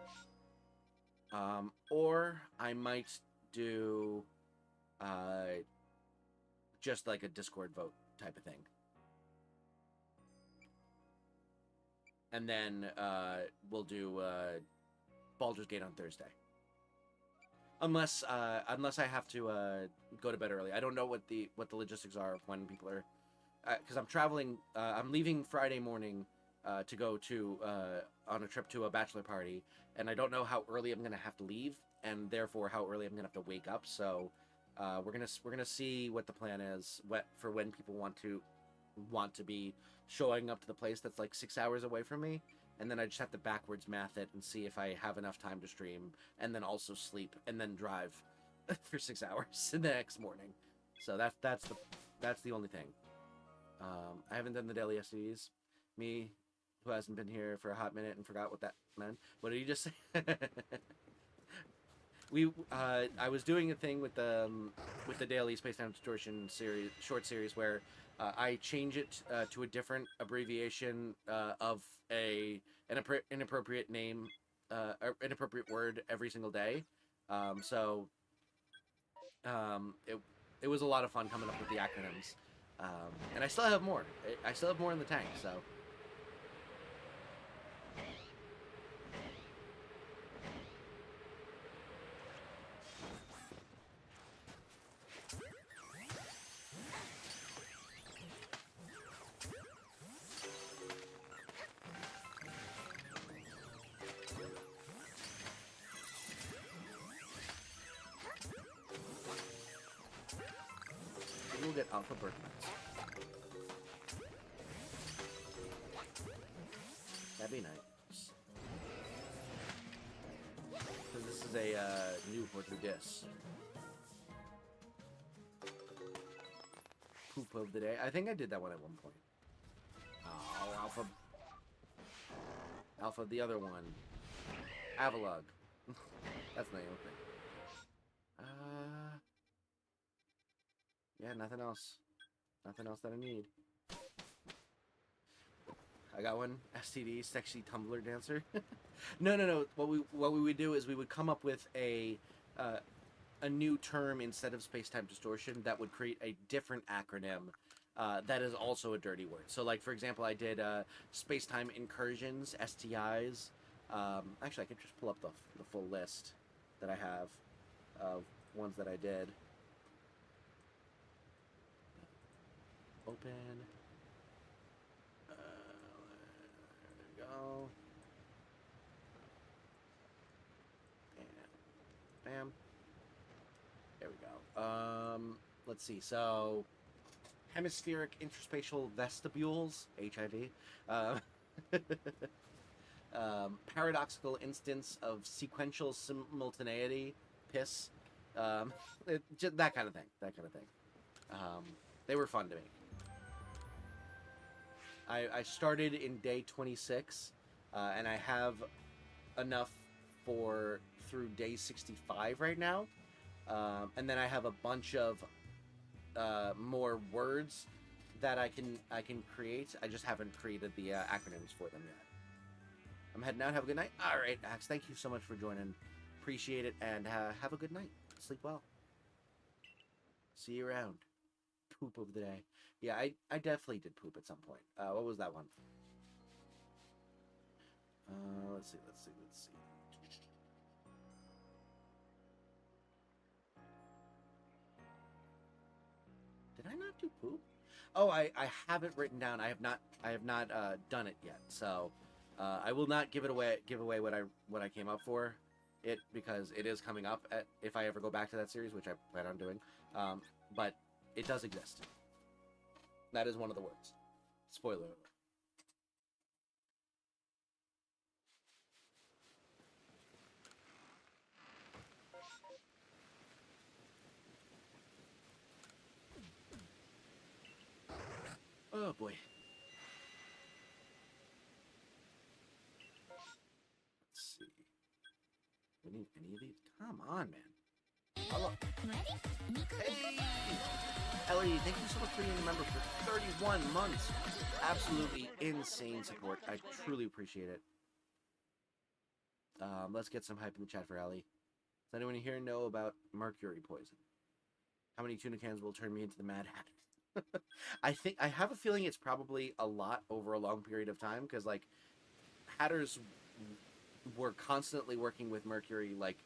Speaker 1: Or I might do just like a Discord vote type of thing. And then we'll do Baldur's Gate on Thursday. Unless I have to go to bed early. I don't know what the logistics are of when people are, because I'm traveling. I'm leaving Friday morning to go to on a trip to a bachelor party, and I don't know how early I'm gonna have to leave, and therefore how early I'm gonna have to wake up. So we're gonna see what the plan is for when people want to be showing up to the place that's like 6 hours away from me, and then I just have to backwards math it and see if I have enough time to stream, and then also sleep, and then drive for 6 hours the next morning. So that's That's the only thing. I haven't done the daily STDs. Me, who hasn't been here for a hot minute and forgot what that meant. What did you just say? I was doing a thing with the daily Space Time Distortion series, short series, where I change it to a different abbreviation of an inappropriate name, or inappropriate word every single day. So it was a lot of fun coming up with the acronyms, and I still have more. I still have more in the tank. So. We'll get alpha birthmarks. That'd be nice. Because this is a new Portuguese. Poop of the day. I think I did that one at one point. Oh, alpha. Alpha, the other one. Avalog. That's the name of it. Yeah, nothing else. Nothing else that I need. I got one. STD, sexy Tumblr dancer. No. What we would do is we would come up with a new term instead of space-time distortion that would create a different acronym that is also a dirty word. So, like, for example, I did space-time incursions, STIs. Actually, I could just pull up the full list that I have of ones that I did. Open. There we go. Bam. Bam. There we go. Let's see. So, hemispheric interspatial vestibules, HIV. Paradoxical instance of sequential simultaneity, PIS. Just that kind of thing. That kind of thing. They were fun to make. I started in day 26, and I have enough through day 65 right now, and then I have a bunch of more words that I can create. I just haven't created the acronyms for them yet. I'm heading out. Have a good night. All right, Axe. Thank you so much for joining. Appreciate it, and have a good night. Sleep well. See you around. Poop of the day. Yeah, I definitely did poop at some point. What was that one? Let's see. Did I not do poop? Oh, I have it written down. I have not done it yet. So I will not give away what I came up for it, because it is coming up if I ever go back to that series, which I plan on doing. But it does exist. That is one of the words. Spoiler alert. Oh boy. Let's see. We need any of these? Come on, man. Hello. Hey! Ellie, thank you so much for being a member for 31 months. Absolutely insane support. I truly appreciate it. Let's get some hype in the chat for Ellie. Does anyone here know about mercury poison? How many tuna cans will turn me into the Mad Hatter? I have a feeling it's probably a lot over a long period of time, because, like, Hatters were constantly working with mercury, like,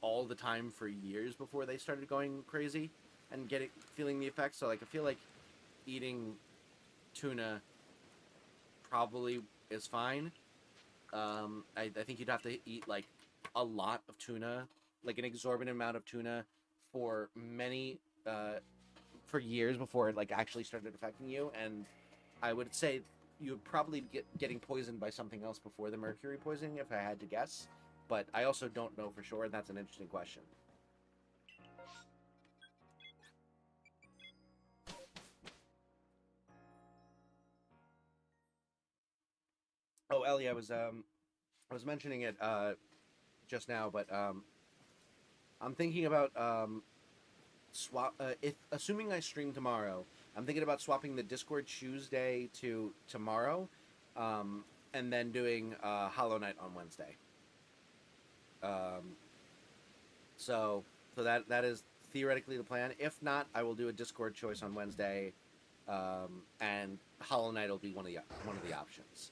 Speaker 1: all the time for years before they started going crazy and feeling the effects. So, like, I feel like eating tuna probably is fine. I think you'd have to eat, like, a lot of tuna, like an exorbitant amount of tuna for for years before it, like, actually started affecting you. And I would say you would probably getting poisoned by something else before the mercury poisoning, if I had to guess. But I also don't know for sure, and that's an interesting question. Oh, Ellie, I was mentioning it just now, but I'm thinking about swap. If assuming I stream tomorrow, I'm thinking about swapping the Discord Tuesday to tomorrow, and then doing Hollow Knight on Wednesday. So that is theoretically the plan. If not, I will do a Discord choice on Wednesday, and Hollow Knight will be one of the options.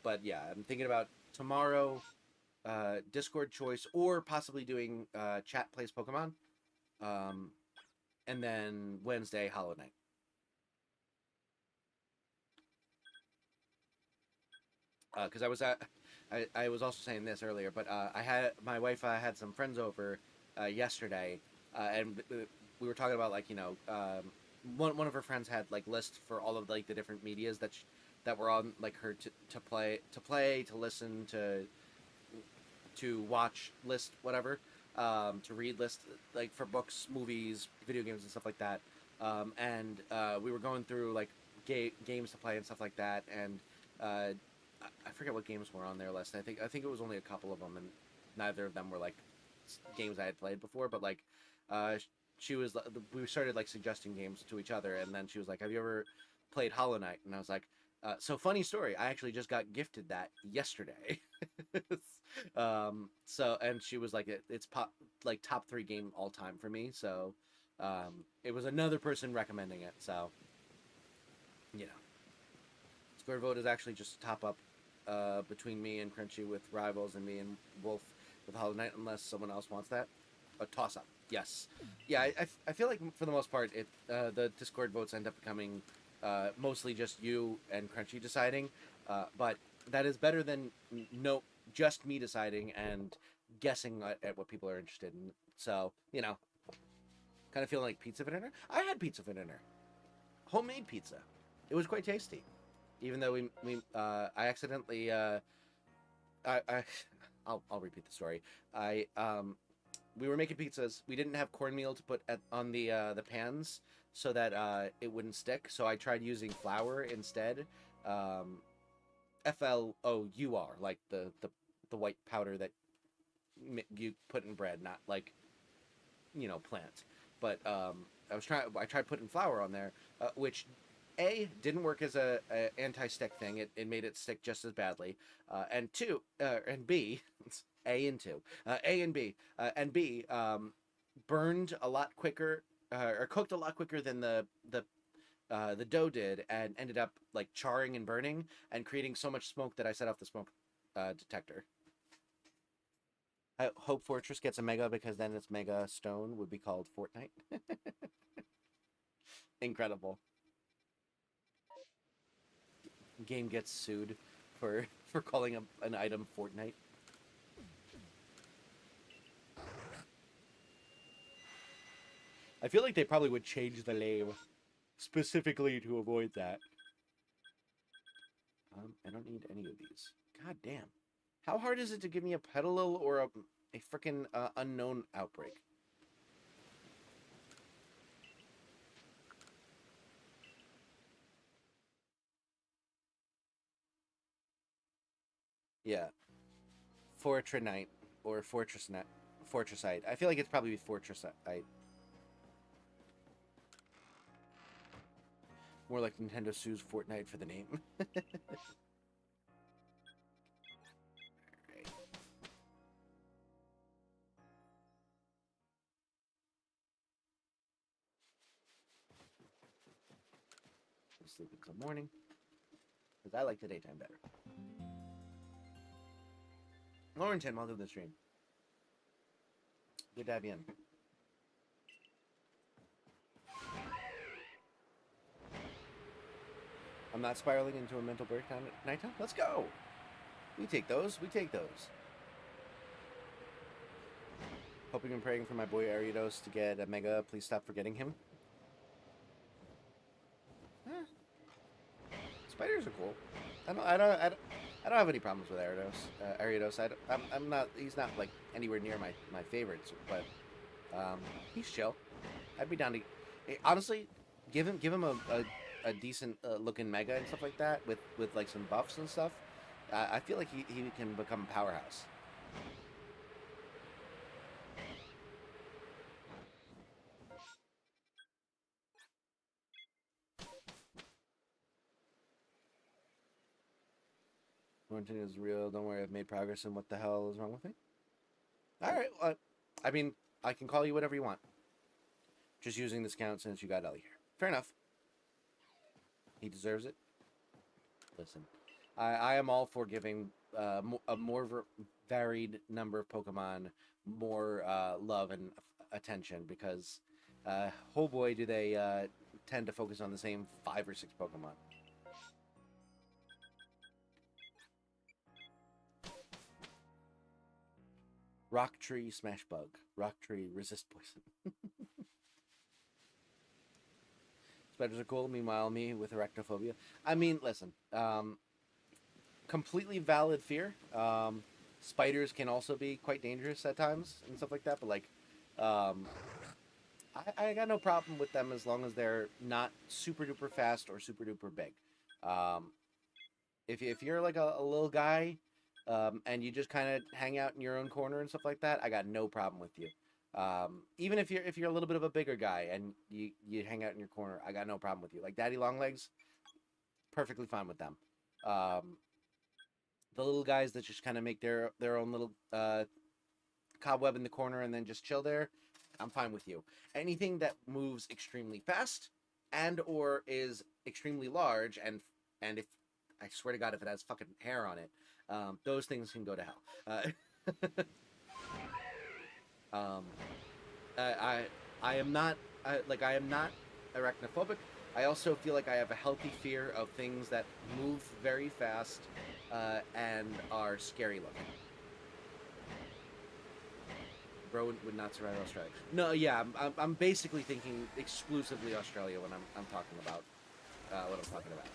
Speaker 1: But yeah, I'm thinking about tomorrow, Discord choice, or possibly doing chat plays Pokemon, and then Wednesday Hollow Knight. Because I was also saying this earlier, but I had my wife had some friends over yesterday, and we were talking about like one of her friends had like lists for all of like the different medias that were on like her to play, to listen, to watch list, whatever, to read list, like for books, movies, video games, and stuff like that. And we were going through like games to play and stuff like that, and I forget what games were on their list. I think it was only a couple of them, and neither of them were like games I had played before. But like, she was, we started like suggesting games to each other, and then she was like, "Have you ever played Hollow Knight?" And I was like, "So funny story. I actually just got gifted that yesterday." So, and she was like, "It's like top 3 game all time for me." So, it was another person recommending it. So, Square vote is actually just a top up between me and Crunchy with Rivals and me and Wolf with Hollow Knight, unless someone else wants that. A toss up, yes. Yeah, I feel like for the most part, the Discord votes end up becoming mostly just you and Crunchy deciding, but that is better than just me deciding and guessing at what people are interested in. So, kind of feeling like pizza for dinner. I had pizza for dinner, homemade pizza. It was quite tasty. Even though I accidentally, I'll repeat the story. We were making pizzas. We didn't have cornmeal to put on the pans so that it wouldn't stick. So I tried using flour instead. FLOUR, like the white powder that you put in bread, not like plant. But I tried putting flour on there, which didn't work as a anti-stick thing. It made it stick just as badly. And B, it's A and 2. A and B. And B, burned a lot quicker, or cooked a lot quicker than the dough did, and ended up like charring and burning and creating so much smoke that I set off the smoke detector. I hope Fortress gets a mega, because then its mega stone would be called Fortnite. Incredible. Game gets sued for calling an item Fortnite. I feel like they probably would change the name specifically to avoid that. I don't need any of these. God damn. How hard is it to give me a Petalil or a frickin' unknown outbreak? Yeah. Fortranite or Fortressite. I feel like it's probably Fortressite. More like Nintendo sues Fortnite for the name. Alright. I'll sleep until morning, because I like the daytime better. Laurenton, welcome to the stream. Good to have you in. I'm not spiraling into a mental breakdown at nighttime. Let's go. We take those. Hoping and praying for my boy Ariados to get a mega. Please stop forgetting him. Spiders are cool. I don't have any problems with Ariados. I'm not. He's not like anywhere near my favorites, but he's chill. I'd be down to honestly give him a a decent looking mega and stuff like that with like some buffs and stuff, I feel like he can become a powerhouse. Quarantine is real. Don't worry, I've made progress. And what the hell is wrong with me? All right. Well, I mean, I can call you whatever you want. Just using this count since you got Ellie here. Fair enough. He deserves it. Listen, I am all for giving a more varied number of Pokemon more love and attention because, oh boy, do they tend to focus on the same 5 or 6 Pokemon. Rock Tree Smash Bug. Rock Tree resist poison. Spiders are cool. Meanwhile, me with arachnophobia. I mean, listen. Completely valid fear. Spiders can also be quite dangerous at times and stuff like that. But like, I got no problem with them as long as they're not super duper fast or super duper big. If you're like a little guy, and you just kind of hang out in your own corner and stuff like that, I got no problem with you. Even if you're a little bit of a bigger guy and you hang out in your corner, I got no problem with you. Like Daddy Longlegs, perfectly fine with them. The little guys that just kind of make their own little cobweb in the corner and then just chill there, I'm fine with you. Anything that moves extremely fast and or is extremely large and if I swear to God, if it has fucking hair on it, those things can go to hell. I am not arachnophobic. I also feel like I have a healthy fear of things that move very fast and are scary looking. Bro would not survive Australia. No, yeah, I'm basically thinking exclusively Australia when I'm talking about what I'm talking about.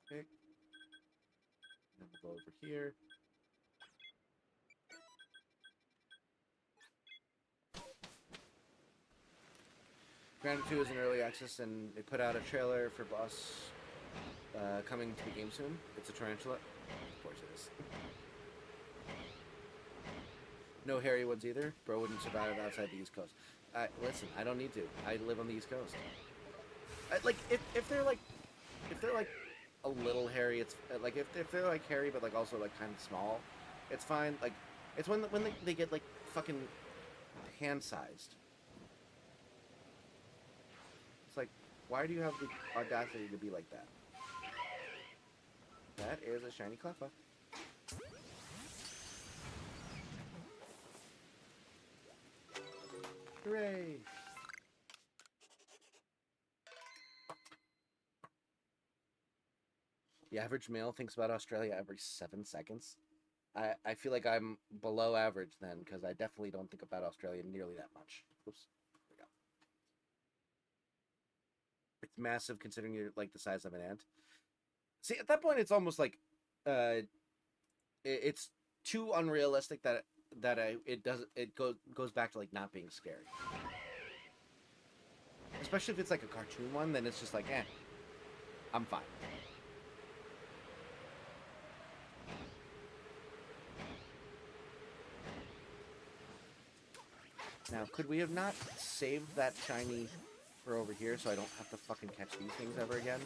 Speaker 1: Okay. Then we'll go over here. Grounded 2 is in early access, and they put out a trailer for boss coming to the game soon. It's a tarantula. Of course it is. No hairy ones either. Bro wouldn't survive outside the East Coast. Listen, I don't need to. I live on the East Coast. Like if they're like a little hairy, it's like if they're like hairy but like also like kind of small, it's fine. Like it's when they get like fucking hand sized. It's like, why do you have the audacity to be like that? That is a shiny Cleffa. Hooray! The average male thinks about Australia every 7 seconds. I feel like I'm below average then, because I definitely don't think about Australia nearly that much. Oops. There we go. It's massive considering you're like the size of an ant. See, at that point, it's almost like it's too unrealistic that it goes back to like not being scary. Especially if it's like a cartoon one, then it's just like, I'm fine. Now, could we have not saved that shiny for over here so I don't have to fucking catch these things ever again?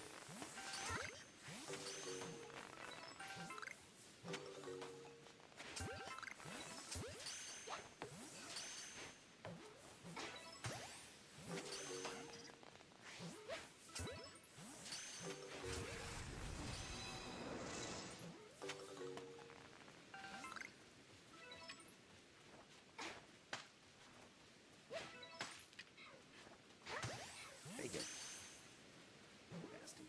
Speaker 1: Take it. Bastard.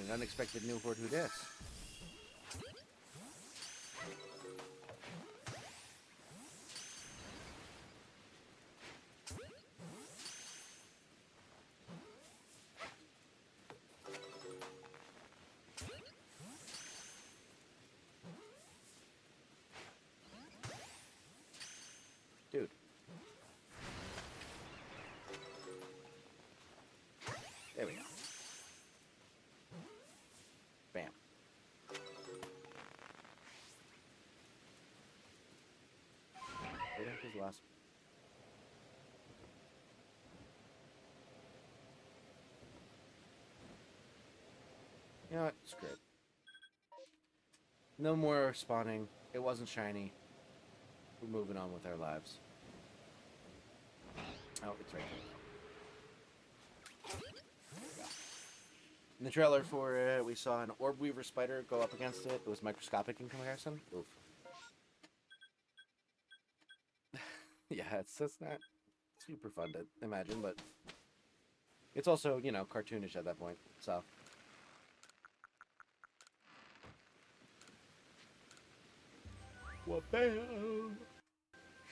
Speaker 1: An unexpected new horde who dis. Dude. There we go. Bam. Where the heck is the last? You know what? Screw it. No more spawning. It wasn't shiny. We're moving on with our lives. Oh, it's right there. In the trailer for it, we saw an orb weaver spider go up against it. It was microscopic in comparison. Oof. Yeah, it's not super fun to imagine, but it's also, you know, cartoonish at that point. So. Wabam!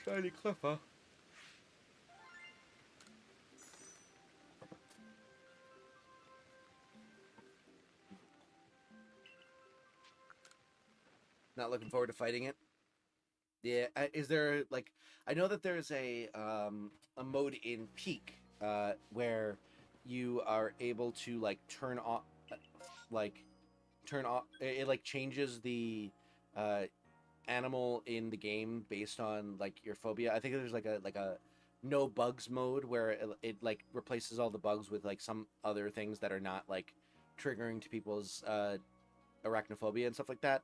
Speaker 1: Shiny Cliffer. Not looking forward to fighting it. Yeah, is there like I know that there's a mode in Peak where you are able to like turn off it like changes the animal in the game based on like your phobia. I think there's like a no bugs mode where it like replaces all the bugs with like some other things that are not like triggering to people's arachnophobia and stuff like that.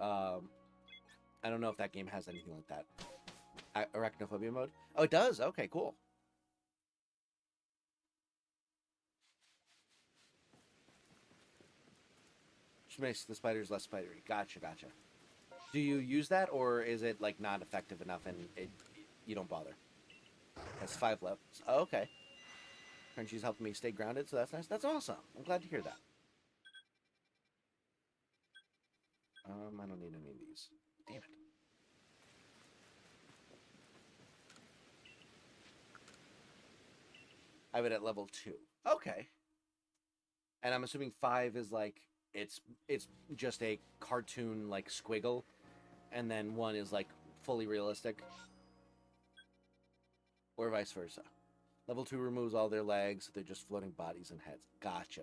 Speaker 1: I don't know if that game has anything like that. Arachnophobia mode? Oh, it does? Okay, cool. Which makes the spiders less spidery. Gotcha. Do you use that, or is it, like, not effective enough and you don't bother? That's 5 levels. Oh, okay. Crunchy's helping me stay grounded, so that's nice. That's awesome. I'm glad to hear that. I don't need any of these. Damn it. I have it at level 2. Okay. And I'm assuming 5 is like it's just a cartoon like squiggle, and then 1 is like fully realistic, or vice versa. Level 2 removes all their legs, so they're just floating bodies and heads. Gotcha.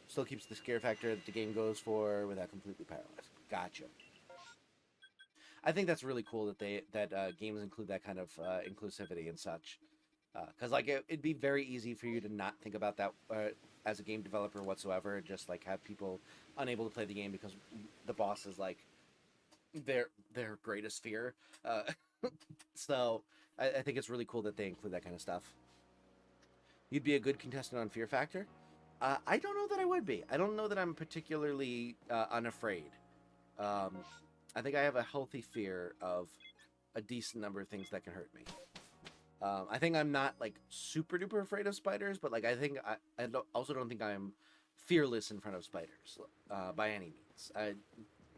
Speaker 1: Still keeps the scare factor that the game goes for without completely paralyzed. Gotcha. I think that's really cool that games include that kind of inclusivity and such. Because like it'd be very easy for you to not think about that as a game developer whatsoever, and just like have people unable to play the game because the boss is like their greatest fear. So I think it's really cool that they include that kind of stuff. You'd be a good contestant on Fear Factor. I don't know that I would be. I don't know that I'm particularly unafraid. I think I have a healthy fear of a decent number of things that can hurt me. I think I'm not like super duper afraid of spiders, but like I think I also don't think I'm fearless in front of spiders by any means.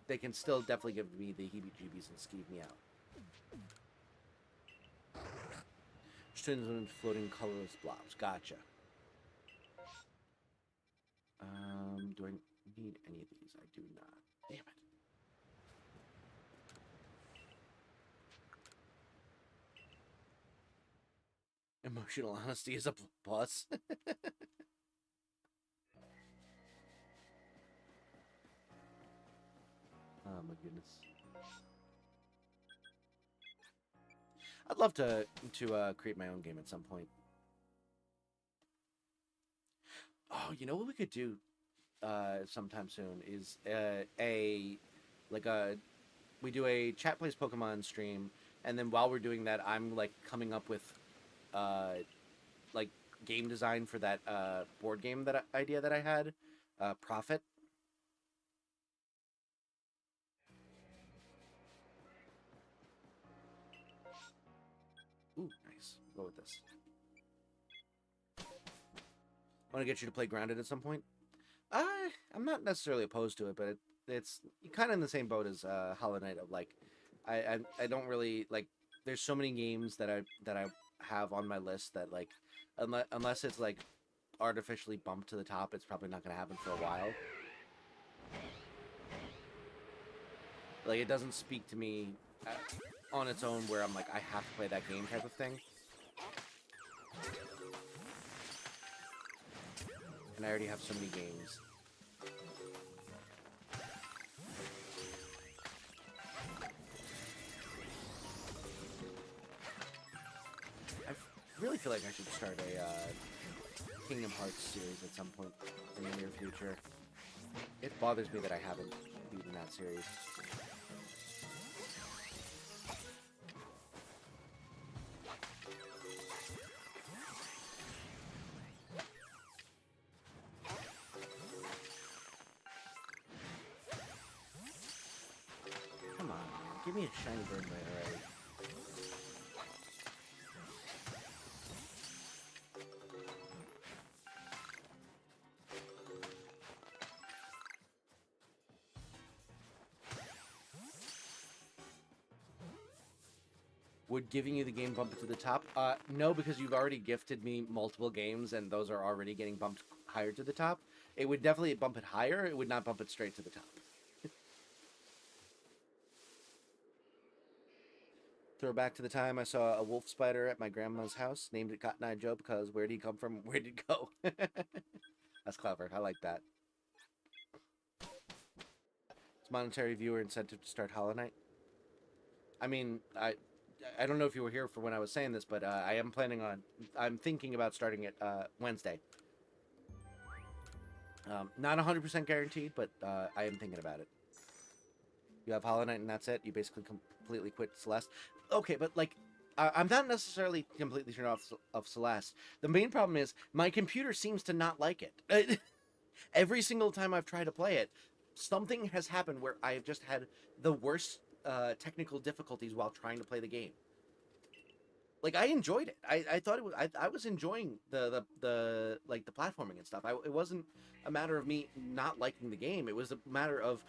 Speaker 1: They can still definitely give me the heebie-jeebies and skeeve me out. Which turns them into floating colorless blobs. Gotcha. Do I need any of these? I do not. Damn it. Emotional honesty is a plus. Oh my goodness. I'd love to create my own game at some point. Oh, you know what we could do sometime soon is we do a Chat Plays Pokemon stream and then while we're doing that, I'm like coming up with like game design for that board game idea that I had, Profit. Ooh, nice. Go with this. Want to get you to play Grounded at some point? I'm not necessarily opposed to it, but it's kind of in the same boat as Hollow Knight. Of like, I don't really like. There's so many games that I have on my list that like, unless it's like artificially bumped to the top, it's probably not going to happen for a while. Like, it doesn't speak to me on its own where I'm like, I have to play that game type of thing. And I already have so many games. I really feel like I should start a Kingdom Hearts series at some point in the near future. It bothers me that I haven't beaten that series. Come on, give me a shiny bird already. Would giving you the game bump it to the top? No, because you've already gifted me multiple games, and those are already getting bumped higher to the top. It would definitely bump it higher. It would not bump it straight to the top. Throw back to the time I saw a wolf spider at my grandma's house. Named it Cotton Eye Joe because where'd he come from? Where'd he go? That's clever. I like that. It's monetary viewer incentive to start Hollow Knight. I mean, I don't know if you were here for when I was saying this, but I am planning on... I'm thinking about starting it Wednesday. Not 100% guaranteed, but I am thinking about it. You have Hollow Knight and that's it? You basically completely quit Celeste? Okay, but like... I'm not necessarily completely turned off of Celeste. The main problem is my computer seems to not like it. Every single time I've tried to play it, something has happened where I've just had the worst technical difficulties while trying to play the game. Like, I enjoyed it. I thought it was... I was enjoying the like the platforming and stuff. It wasn't a matter of me not liking the game. It was a matter of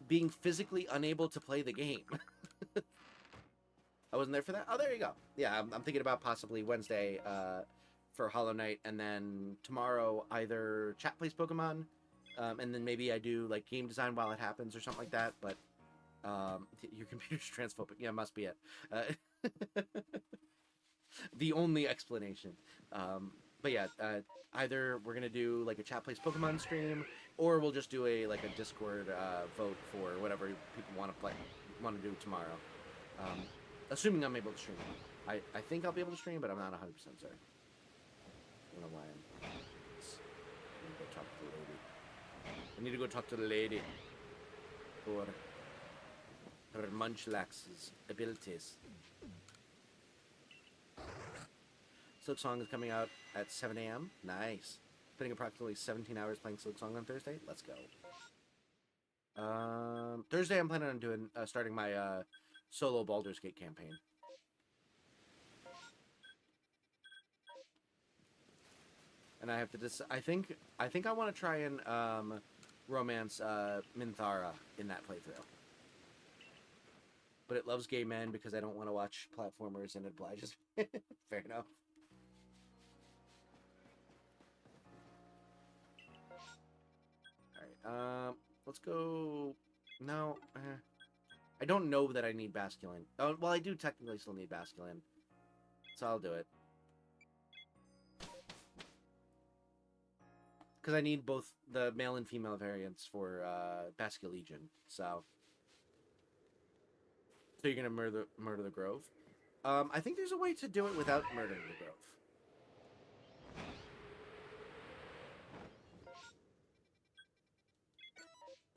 Speaker 1: being physically unable to play the game. I wasn't there for that. Oh, there you go. Yeah, I'm thinking about possibly Wednesday for Hollow Knight, and then tomorrow either chat plays Pokemon, and then maybe I do like game design while it happens or something like that. But your computer's transphobic. Yeah, must be it. The only explanation. But yeah, either we're gonna do like a chat plays Pokemon stream, or we'll just do a Discord vote for whatever people want to do tomorrow. Assuming I'm able to stream. I think I'll be able to stream, but I'm not 100% certain. I don't know why I need to go talk to the lady. I need to go talk to the lady for her Munchlax's abilities. Silk Song is coming out at 7 a.m. Nice. Spending approximately 17 hours playing Silk Song on Thursday. Let's go. Thursday I'm planning on doing starting my solo Baldur's Gate campaign. And I have to I think I want to try and romance Minthara in that playthrough. But it loves gay men because I don't want to watch platformers and it obliges. Fair enough. Alright, let's go... No, I don't know that I need Basculin. Oh, well, I do technically still need Basculin. So I'll do it. Because I need both the male and female variants for Basculegion, so... So you're gonna murder the Grove? I think there's a way to do it without murdering the Grove.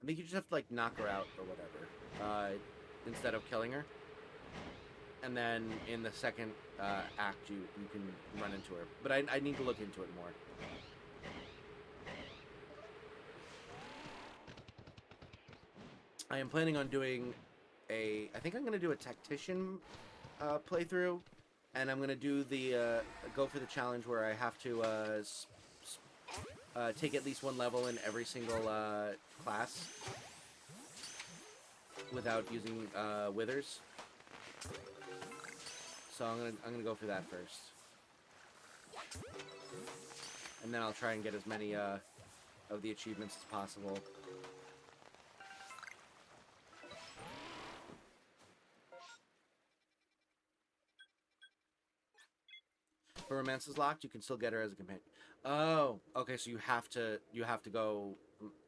Speaker 1: I think you just have to, like, knock her out or whatever. Instead of killing her. and then in the second act you can run into her. But I need to look into it more. I am planning on doing I think I'm going to do a tactician playthrough, and I'm going to do the go for the challenge where I have to take at least one level in every single class without using withers. So I'm gonna go for that first, and then I'll try and get as many of the achievements as possible. If romance is locked, you can still get her as a companion. Oh, okay. So you have to go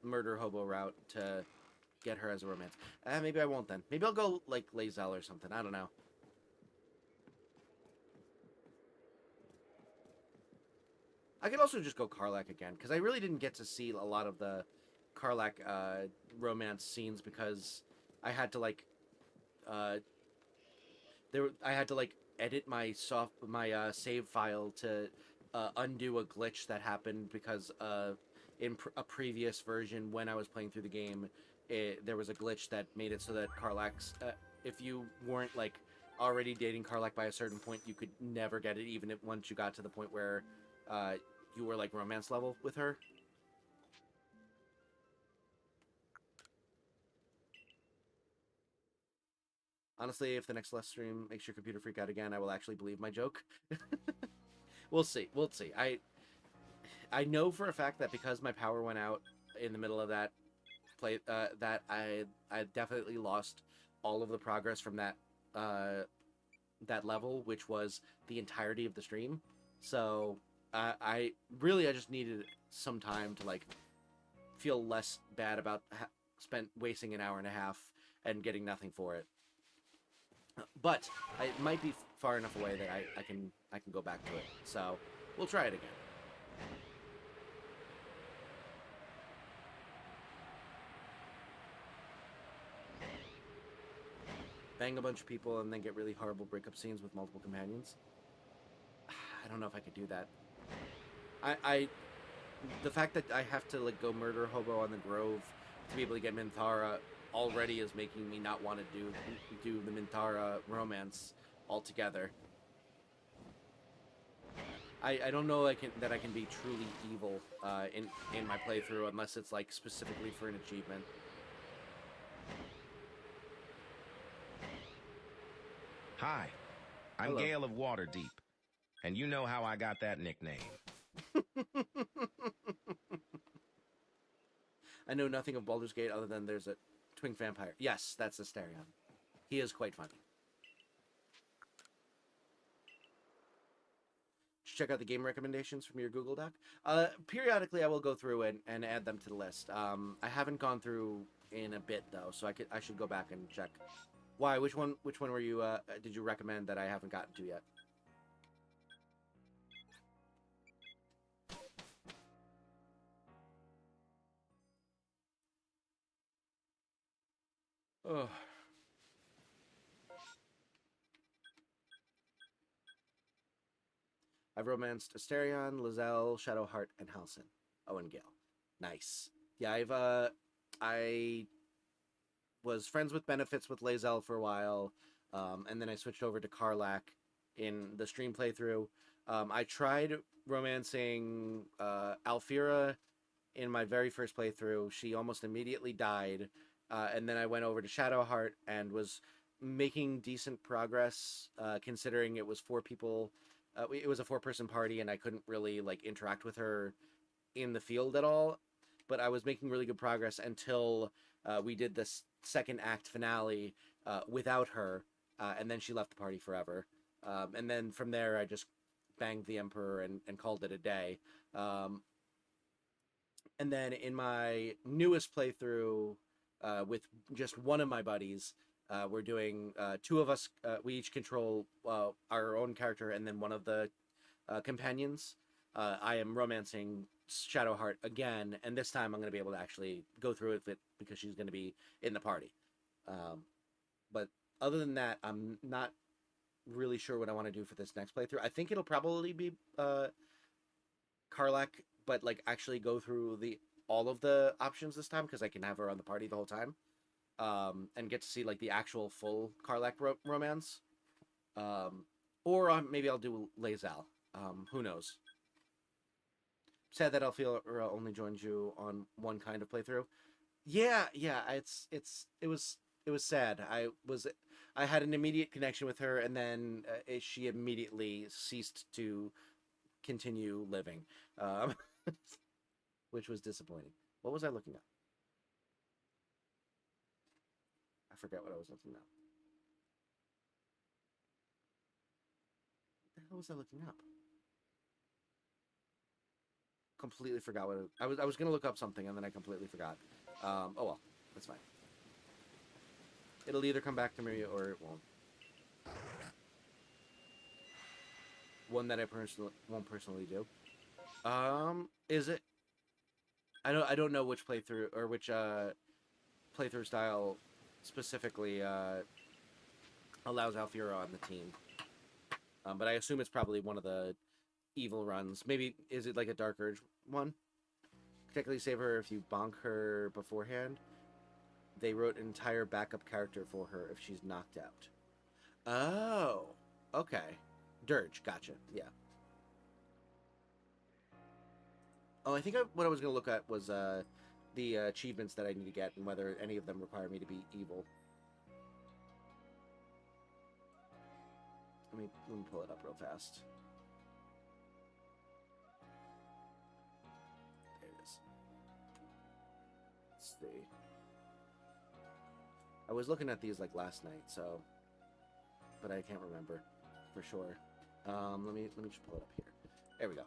Speaker 1: murder hobo route to get her as a romance. Maybe I won't then. Maybe I'll go like Lae'zel or something. I don't know. I could also just go Karlach again, because I really didn't get to see a lot of the Karlach romance scenes because I had to like I had to like edit my save file to undo a glitch that happened because in a previous version when I was playing through the game, there was a glitch that made it so that Karlach's if you weren't like already dating Karlach by a certain point, you could never get it, even if once you got to the point where you were like romance level with her. Honestly, if the next less stream makes your computer freak out again, I will actually believe my joke. We'll see. We'll see. I know for a fact that because my power went out in the middle of that play, that I definitely lost all of the progress from that that level, which was the entirety of the stream. So I just needed some time to like feel less bad about wasting an hour and a half and getting nothing for it. But it might be far enough away that I can go back to it. So we'll try it again. Bang a bunch of people and then get really horrible breakup scenes with multiple companions. I don't know if I could do that. The fact that I have to like go murder hobo on the Grove to be able to get Minthara already is making me not want to do the Minthara romance altogether. I don't know that I can be truly evil in my playthrough unless it's like specifically for an achievement.
Speaker 4: Hi, I'm
Speaker 1: Hello.
Speaker 4: Gale of Waterdeep, and you know how I got that nickname.
Speaker 1: I know nothing of Baldur's Gate other than there's a twin vampire. Yes, that's Asterion. He is quite funny. Check out the game recommendations from your Google Doc. Periodically, I will go through and add them to the list. I haven't gone through in a bit though, so I should go back and check. Why? Which one were you? Did you recommend that I haven't gotten to yet? Oh. I've romanced Asterion, Lae'zel, Shadowheart, and Halsin. Oh, and Gale. Nice. Yeah, I was friends with benefits with Lae'zel for a while, and then I switched over to Karlach in the stream playthrough. I tried romancing Alfira in my very first playthrough. She almost immediately died, and then I went over to Shadowheart and was making decent progress, considering it was 4 people. It was a 4-person party, and I couldn't really like interact with her in the field at all. But I was making really good progress until we did this second act finale without her, and then she left the party forever. And then from there, I just banged the Emperor and called it a day. And then in my newest playthrough with just one of my buddies, we're doing 2 of us. We each control our own character and then one of the companions. I am romancing Shadowheart again, and this time I'm going to be able to actually go through with it because she's going to be in the party. But other than that, I'm not really sure what I want to do for this next playthrough. I think it'll probably be Karlak, but like actually go through all of the options this time because I can have her on the party the whole time, and get to see like the actual full Karlak romance. Or maybe I'll do Lae'zel. Who knows? Sad that Alfira only joined you on one kind of playthrough. Yeah. It was sad. I had an immediate connection with her, and then she immediately ceased to continue living, which was disappointing. What was I looking at? I forget what I was looking at. What the hell was I looking up? Completely forgot what I was gonna look up something, and then I completely forgot. Oh well, that's fine. It'll either come back to me or it won't. One that I won't personally do. Is it? I don't know which playthrough or which playthrough style specifically allows Alfira on the team. But I assume it's probably one of the evil runs. Maybe is it like a Dark Urge one? Technically save her if you bonk her beforehand. They wrote an entire backup character for her if she's knocked out. Oh, okay. Dirge, gotcha. Yeah. Oh, I think what I was going to look at was the achievements that I need to get and whether any of them require me to be evil. Let me pull it up real fast. There it is. Let's see. I was looking at these like last night, so, but I can't remember for sure. Let me just pull it up here. There we go.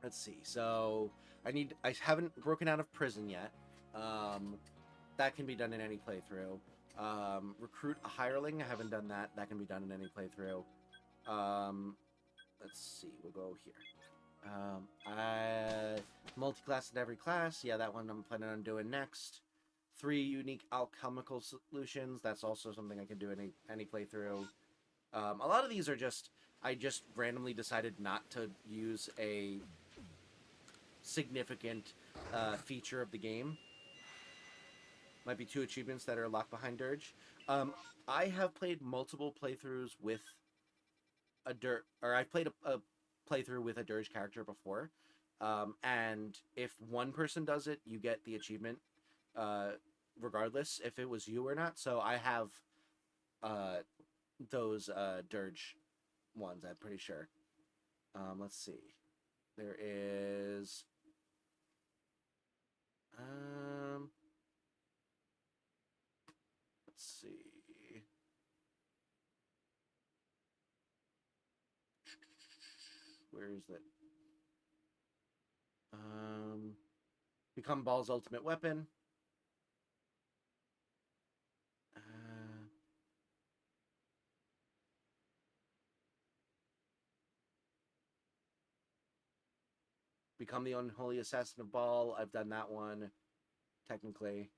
Speaker 1: Let's see. So I haven't broken out of prison yet. That can be done in any playthrough. Recruit a hireling. I haven't done that. That can be done in any playthrough. Let's see. We'll go here. Multi-class in every class. Yeah, that one I'm planning on doing next. 3 unique alchemical solutions. That's also something I can do in any playthrough. A lot of these are I just randomly decided not to use a significant feature of the game. Might be 2 achievements that are locked behind Dirge. I have played multiple playthroughs with I've played a playthrough with a Dirge character before. And if one person does it, you get the achievement, regardless if it was you or not. So I have those Dirge ones, I'm pretty sure. Let's see. There is let's see. Where is that? Become Ball's ultimate weapon. Become the unholy assassin of Ball. I've done that one, technically.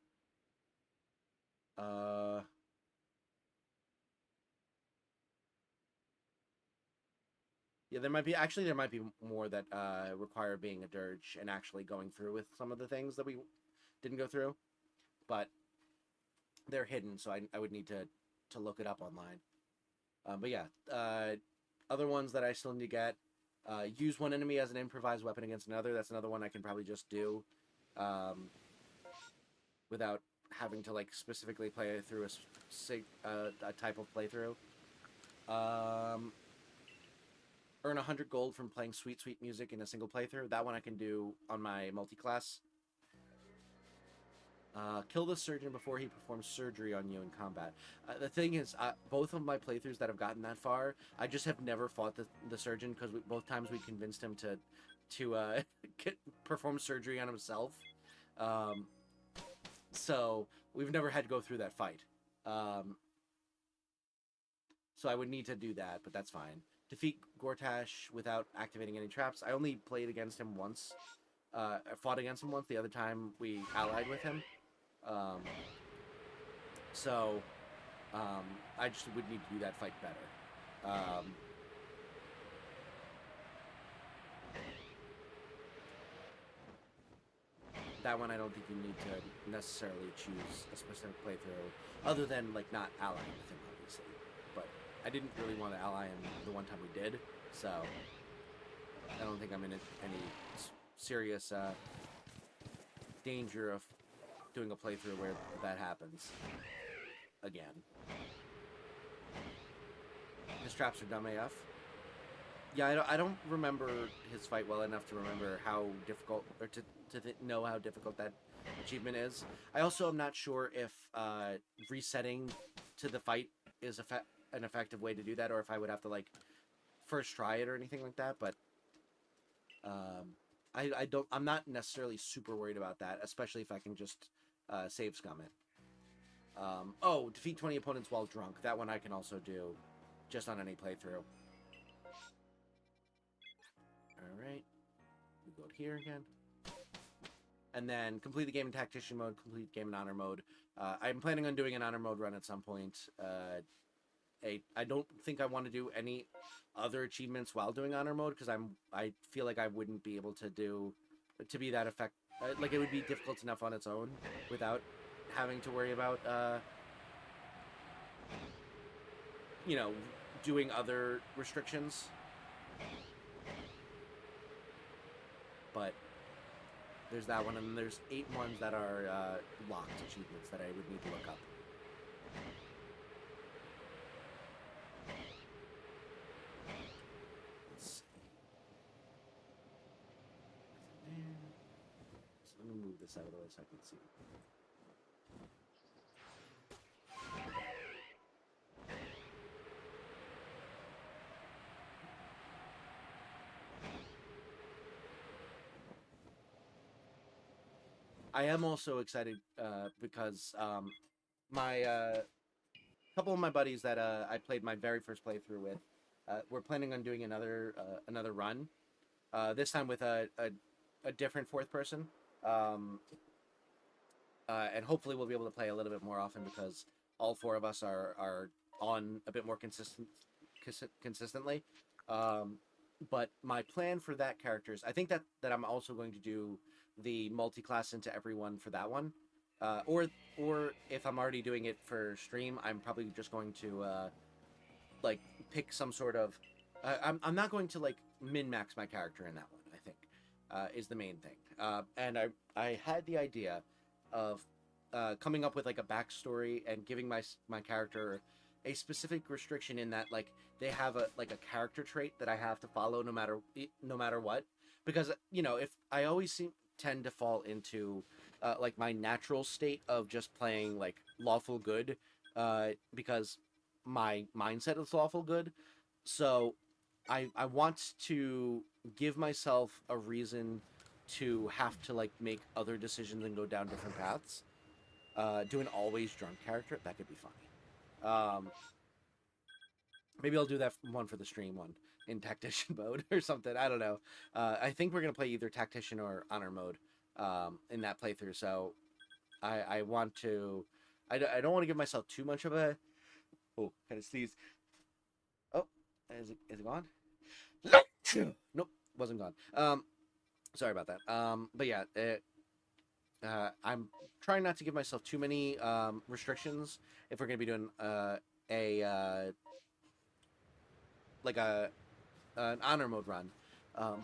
Speaker 1: Yeah, there might be more that require being a Dirge and actually going through with some of the things that we didn't go through, but they're hidden, so I would need to look it up online. But yeah, other ones that I still need to get. Use one enemy as an improvised weapon against another. That's another one I can probably just do without having to like specifically play through a type of playthrough. Earn 100 gold from playing sweet music in a single playthrough. That one I can do on my multi-class. Kill the surgeon before he performs surgery on you in combat. The thing is, both of my playthroughs that have gotten that far, I just have never fought the surgeon because both times we convinced him to perform surgery on himself. So we've never had to go through that fight. So I would need to do that, but that's fine. Defeat Gortash without activating any traps. I only played against him once. I fought against him once. The other time we allied with him. So I just would need to do that fight better. That one I don't think you need to necessarily choose a specific playthrough, other than like not allying with him, obviously. But I didn't really want to ally him the one time we did, so I don't think I'm in any serious danger of doing a playthrough where that happens again. His traps are dumb AF. Yeah, I don't remember his fight well enough to remember how difficult, or to know how difficult that achievement is. I also am not sure if resetting to the fight is an effective way to do that, or if I would have to like first try it or anything like that. But I'm not necessarily super worried about that, especially if I can just save scum it. Oh, defeat 20 opponents while drunk. That one I can also do just on any playthrough. Alright. We go here again. And then complete the game in Tactician mode, complete the game in Honor mode. I'm planning on doing an Honor mode run at some point. I don't think I want to do any other achievements while doing Honor mode, because I feel like I wouldn't be able to be that effective. Like, it would be difficult enough on its own without having to worry about, you know, doing other restrictions. But there's that one, and then there's 8 ones that are locked achievements that I would need to look up. Let's see. So let me move this out of the way so I can see. I am also excited because my couple of my buddies that I played my very first playthrough with, we're planning on doing another run. This time with a different fourth person, and hopefully we'll be able to play a little bit more often, because all 4 of us are on a bit more consistently. But my plan for that character is, I think that I'm also going to do the multi-class into everyone for that one, or if I'm already doing it for stream, I'm probably just going to like pick some sort of I'm not going to like min-max my character in that one, I think, is the main thing. And I had the idea of coming up with like a backstory and giving my character a specific restriction, in that like they have a character trait that I have to follow no matter what, because you know, if I always tend to fall into like my natural state of just playing like lawful good, because my mindset is lawful good, so I want to give myself a reason to have to like make other decisions and go down different paths. Do an always drunk character, that could be funny. Maybe I'll do that one for the stream one in Tactician mode or something. I don't know. I think we're going to play either Tactician or Honor mode in that playthrough. So I want to... I don't want to give myself too much of a... Oh, kind of sneeze. Oh, is it gone? Nope, wasn't gone. Sorry about that. But yeah, I'm trying not to give myself too many restrictions if we're going to be doing an honor mode run,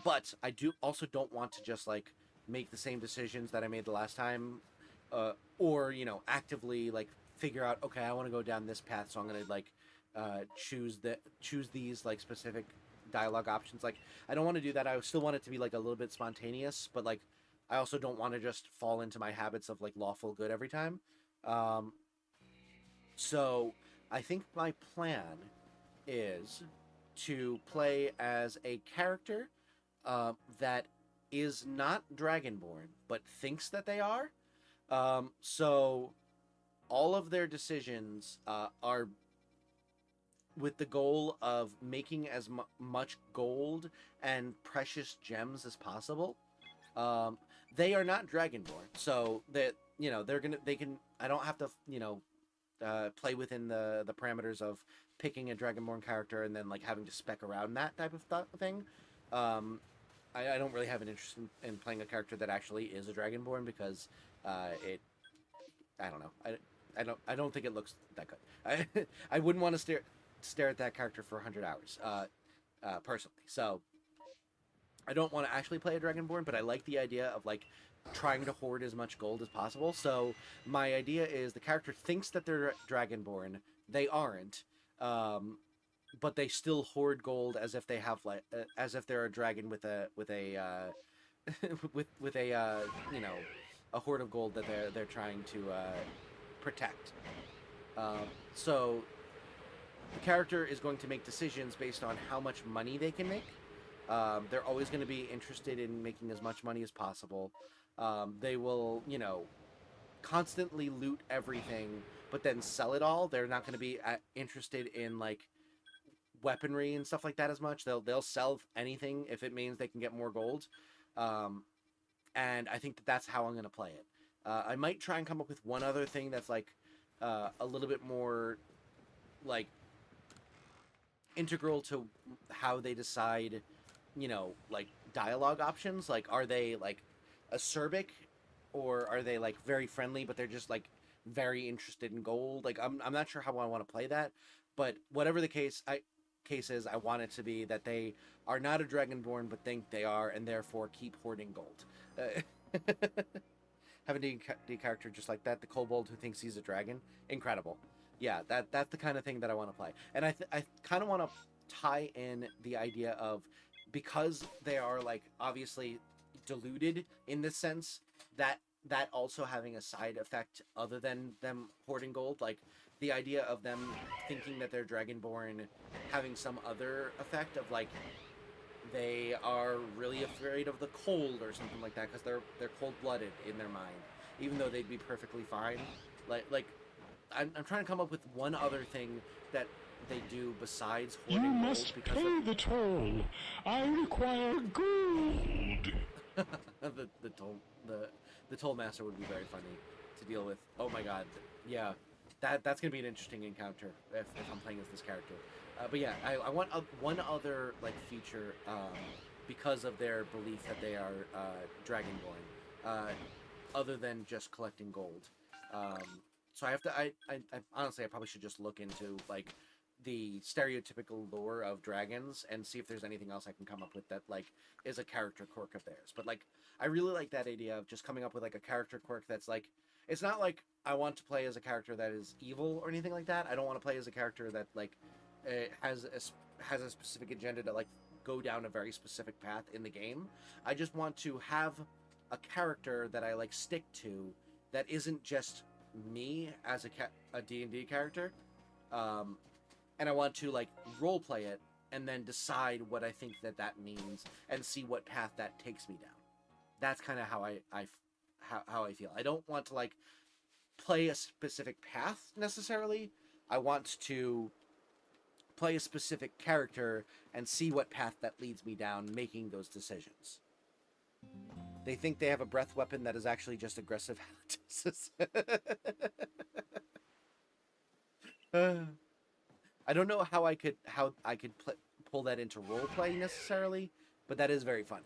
Speaker 1: but I don't want to just like make the same decisions that I made the last time, or you know, actively like figure out, okay, I want to go down this path, so I'm gonna like choose these like specific dialogue options. Like, I don't want to do that. I still want it to be like a little bit spontaneous, but like I also don't want to just fall into my habits of like lawful good every time. So I think my plan is to play as a character that is not Dragonborn, but thinks that they are. So all of their decisions are with the goal of making as much gold and precious gems as possible. They are not Dragonborn, so that, you know, they can. I don't have to, you know, play within the parameters of picking a Dragonborn character and then like having to spec around that type of thing. I don't really have an interest in playing a character that actually is a Dragonborn because it I don't know I don't think it looks that good. I wouldn't want to stare at that character for 100 hours personally. So I don't want to actually play a Dragonborn, but I like the idea of like trying to hoard as much gold as possible. So my idea is the character thinks that they're Dragonborn, they aren't, but they still hoard gold as if they have like as if they're a dragon with a with a you know, a hoard of gold that they're trying to protect. So the character is going to make decisions based on how much money they can make. They're always going to be interested in making as much money as possible. They will, you know, constantly loot everything, but then sell it all. They're not going to be interested in like weaponry and stuff like that as much. They'll sell anything if it means they can get more gold. And I think that's how I'm going to play it. I might try and come up with one other thing that's like a little bit more like integral to how they decide, you know, like dialogue options. Like, are they like acerbic, or are they like very friendly but they're just like very interested in gold? Like, I'm not sure how I want to play that, but whatever the case is, I want it to be that they are not a Dragonborn but think they are, and therefore keep hoarding gold. Have a D character just like that, the kobold who thinks he's a dragon, incredible. Yeah, that's the kind of thing that I want to play. And I kind of want to tie in the idea of, because they are like obviously diluted in this sense, that also having a side effect other than them hoarding gold, like the idea of them thinking that they're Dragonborn having some other effect of like they are really afraid of the cold or something like that because they're cold-blooded in their mind, even though they'd be perfectly fine. Like I'm trying to come up with one other thing that they do besides hoarding
Speaker 5: You
Speaker 1: gold.
Speaker 5: must pay the toll. I require gold.
Speaker 1: the toll master would be very funny to deal with. Oh my god, yeah, that's gonna be an interesting encounter if I'm playing as this character. But yeah, I want one other like feature because of their belief that they are Dragonborn, other than just collecting gold. So I have to. I honestly, I probably should just look into like the stereotypical lore of dragons and see if there's anything else I can come up with that like is a character quirk of theirs. But like, I really like that idea of just coming up with like a character quirk that's like, it's not like I want to play as a character that is evil or anything like that. I don't want to play as a character that like has a specific agenda to like go down a very specific path in the game. I just want to have a character that I like stick to that isn't just me as a D&D character, and I want to like role play it and then decide what I think that means and see what path that takes me down. That's kind of how I feel. I don't want to like play a specific path necessarily. I want to play a specific character and see what path that leads me down, making those decisions. They think they have a breath weapon that is actually just aggressive halitosis. I don't know how I could pull that into roleplay necessarily, but that is very funny.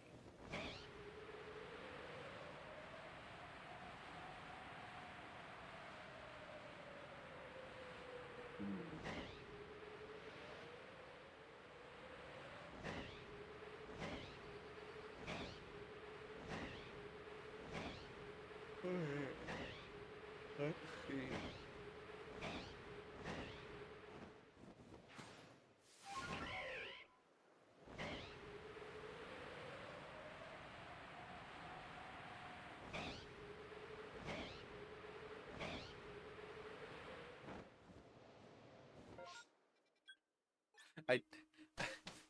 Speaker 1: Let's see.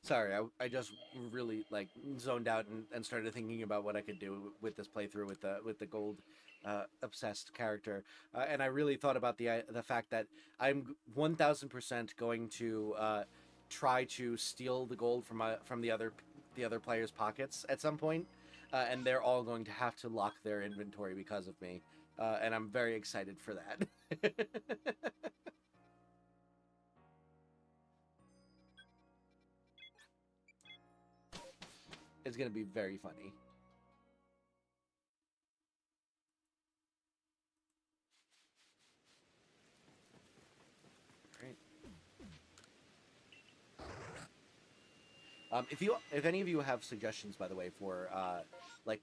Speaker 1: Sorry, I just really like zoned out and started thinking about what I could do with this playthrough with the gold obsessed character, and I really thought about the fact that I'm 1000% going to try to steal the gold from the other players' pockets at some point, and they're all going to have to lock their inventory because of me, and I'm very excited for that. It's gonna be very funny. If any of you have suggestions, by the way, for like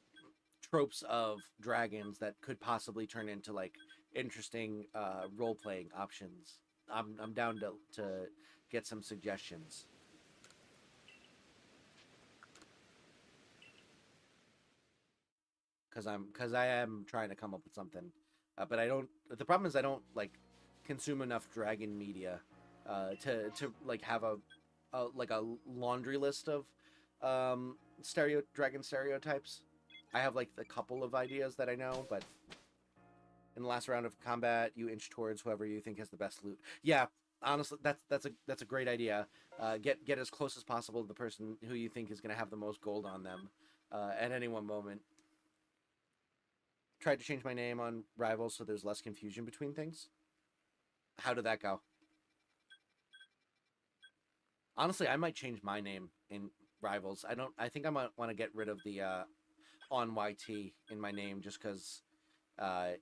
Speaker 1: tropes of dragons that could possibly turn into like interesting role playing options, I'm down to get some suggestions. Because I am trying to come up with something, but I don't. The problem is I don't like consume enough dragon media to like have a like a laundry list of dragon stereotypes. I have like a couple of ideas that I know, but in the last round of combat, you inch towards whoever you think has the best loot. Yeah, honestly, that's a great idea. Get as close as possible to the person who you think is going to have the most gold on them at any one moment. Tried to change my name on Rivals so there's less confusion between things. How did that go? Honestly, I might change my name in Rivals. I think I might want to get rid of the on YT in my name just because I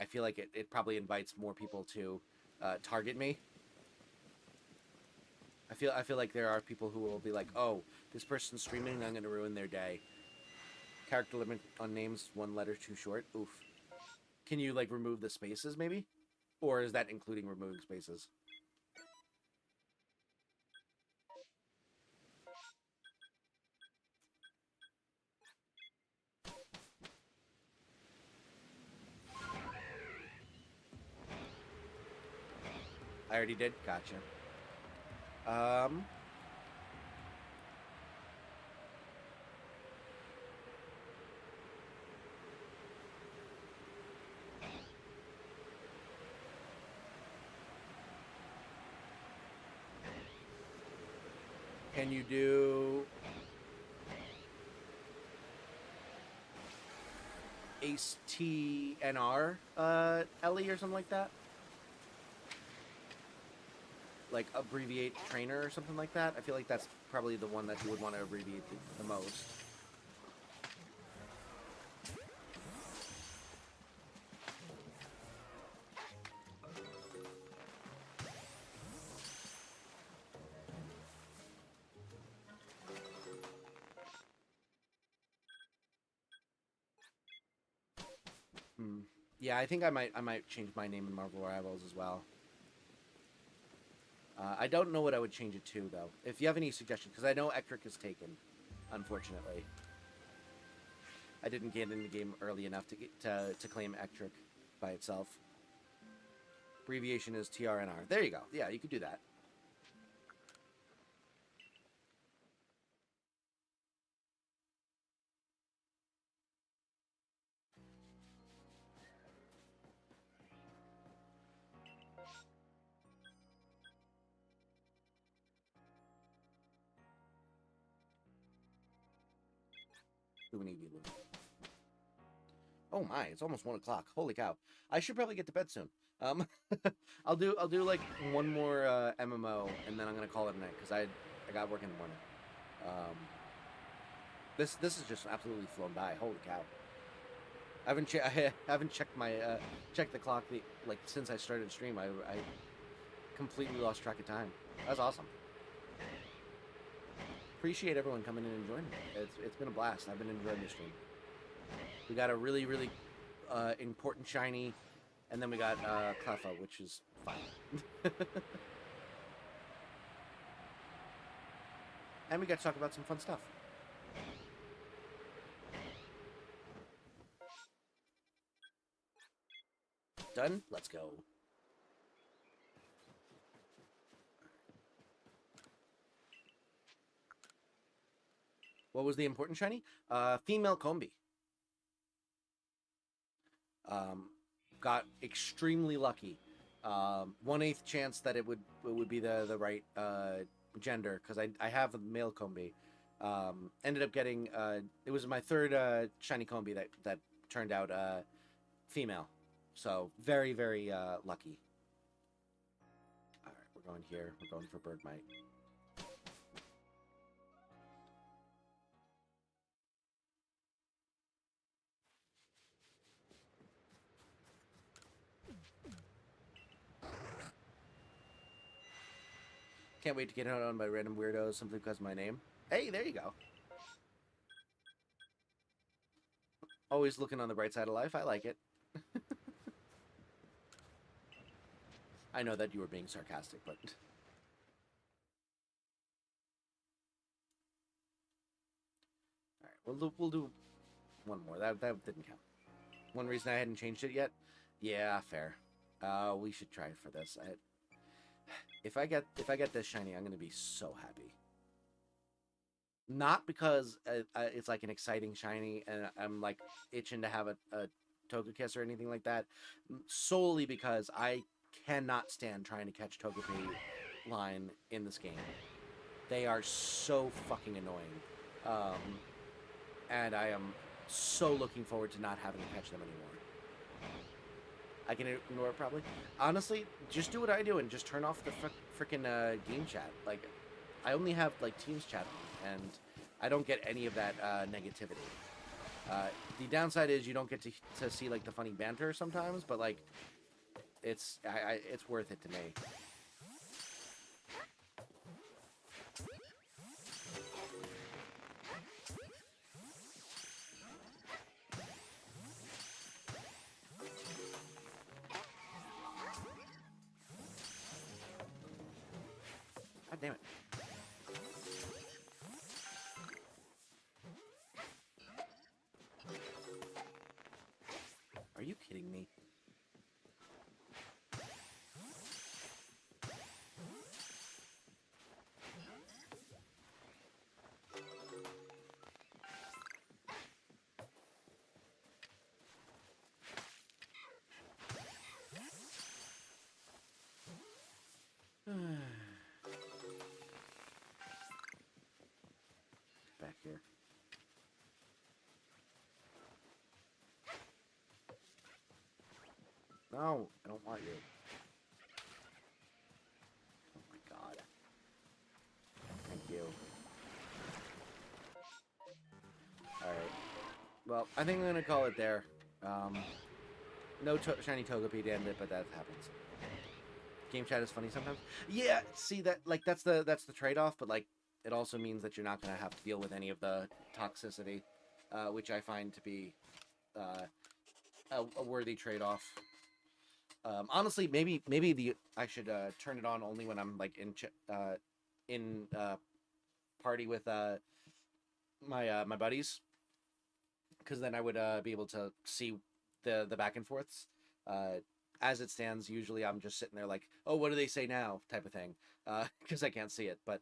Speaker 1: feel like it probably invites more people to target me. I feel like there are people who will be like, oh, this person's streaming, I'm going to ruin their day. Character limit on names, 1 letter too short. Oof. Can you like remove the spaces maybe? Or is that including removing spaces? I already did? Gotcha. Can you do Ace TNR Ellie or something like that? Like abbreviate trainer or something like that? I feel like that's probably the one that you would want to abbreviate the most. Yeah, I think I might change my name in Marvel Rivals as well. I don't know what I would change it to though. If you have any suggestions, because I know Ectric is taken, unfortunately. I didn't get in the game early enough to claim Ectric by itself. Abbreviation is TRNR. There you go. Yeah, you could do that. Oh my, it's almost 1 o'clock. Holy cow. I should probably get to bed soon. I'll do like one more MMO and then I'm gonna call it a night because I got work in the morning. This has just absolutely flown by. Holy cow. I haven't checked my checked the clock like since I started stream. I completely lost track of time. That's awesome. Appreciate everyone coming in and joining me. It's been a blast. I've been enjoying the stream. We got a really important shiny, and then we got Cleffa, which is fine. And we got to talk about some fun stuff. Done? Let's go. What was the important shiny? Female Combi. Got extremely lucky. 1/8 chance that it would be the right gender because I have a male Combi. Ended up getting it was my third shiny Combi that turned out female. So very, very lucky. All right, we're going here. We're going for Bird Mite. Can't wait to get hit on by random weirdos simply because of my name. Hey, there you go. Always looking on the bright side of life. I like it. I know that you were being sarcastic, but... Alright, we'll do one more. That didn't count. One reason I hadn't changed it yet? Yeah, fair. We should try for this. If I get this shiny, I'm gonna be so happy. Not because it's like an exciting shiny and I'm like itching to have a Togekiss or anything like that. Solely because I cannot stand trying to catch Togepi line in this game. They are so fucking annoying. And I am so looking forward to not having to catch them anymore. I can ignore it probably. Honestly, just do what I do and just turn off the freaking game chat. Like, I only have like Teams chat on, and I don't get any of that negativity. The downside is you don't get to see like the funny banter sometimes, but like, it's worth it to me. God damn it. Are you kidding me? Back here. No, I don't want you. Oh my god. Thank you. Alright. Well, I think I'm gonna call it there. No shiny Togepi to end it, but that happens. Game chat is funny sometimes. Yeah, see that that's the trade-off, but like it also means that you're not gonna have to deal with any of the toxicity, which I find to be a worthy trade-off. Honestly, maybe I should turn it on only when I'm like in party with my buddies, because then I would be able to see the back and forths. As it stands, usually I'm just sitting there like, oh, what do they say now, type of thing, because I can't see it. But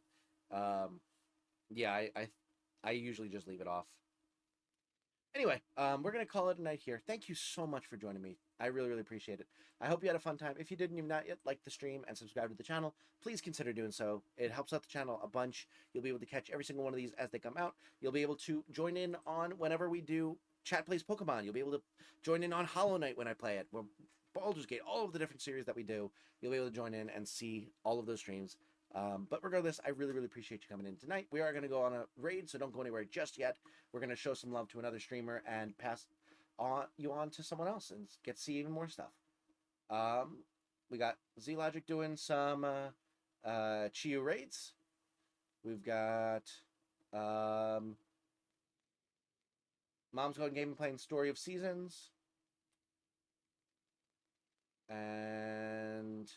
Speaker 1: yeah, I usually just leave it off. Anyway, we're gonna call it a night here. Thank you so much for joining me. I really, really appreciate it. I hope you had a fun time. If you didn't, you've not yet liked the stream and subscribed to the channel, please consider doing so. It helps out the channel a bunch. You'll be able to catch every single one of these as they come out. You'll be able to join in on whenever we do Chat Plays Pokemon. You'll be able to join in on Hollow Knight when I play it. We're Baldur's Gate, all of the different series that we do. You'll be able to join in and see all of those streams. But regardless, I really, really appreciate you coming in tonight. We are going to go on a raid, so don't go anywhere just yet. We're going to show some love to another streamer and pass you on to someone else and get to see even more stuff. We got Z-Logic doing some Chiyu raids. We've got Mom's Going Gaming playing Story of Seasons. And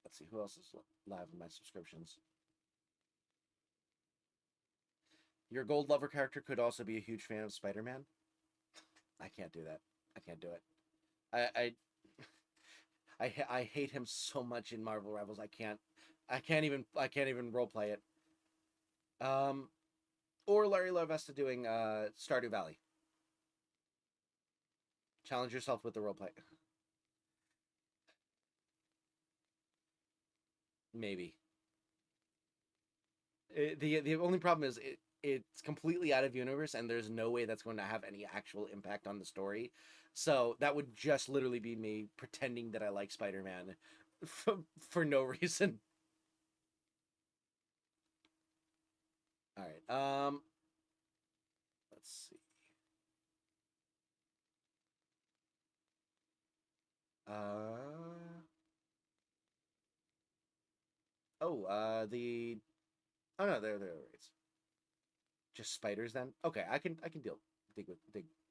Speaker 1: let's see, who else is live in my subscriptions? Your gold lover character could also be a huge fan of Spider-Man. I can't do that. I can't do it. I hate him so much in Marvel Rivals. I can't even roleplay it. Or Larry Lavesta doing Stardew Valley. Challenge yourself with the roleplay. Maybe. The only problem is it's completely out of universe, and there's no way that's going to have any actual impact on the story. So that would just literally be me pretending that I like Spider-Man for no reason. All right. Let's see. The. Oh no, they're right. Just spiders then. Okay, I can dig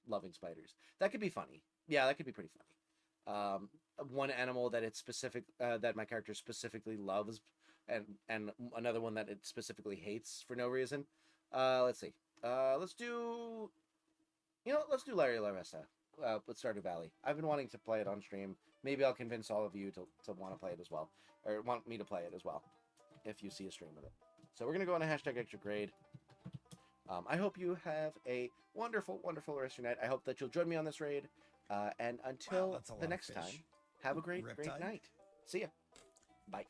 Speaker 1: loving spiders. That could be funny. Yeah, that could be pretty funny. One animal that it's specific that my character specifically loves, and another one that it specifically hates for no reason. Let's see. Let's do. Let's do Larry La Resta. With Stardew Valley. I've been wanting to play it on stream. Maybe I'll convince all of you to want to play it as well, or want me to play it as well, if you see a stream of it. So we're gonna go on a hashtag extra grade. I hope you have a wonderful, wonderful rest of your night. I hope that you'll join me on this raid. And until
Speaker 6: Wow, that's a lot
Speaker 1: the
Speaker 6: of
Speaker 1: next
Speaker 6: fish.
Speaker 1: time, have a great, great
Speaker 6: Riptide.
Speaker 1: night. See ya. Bye.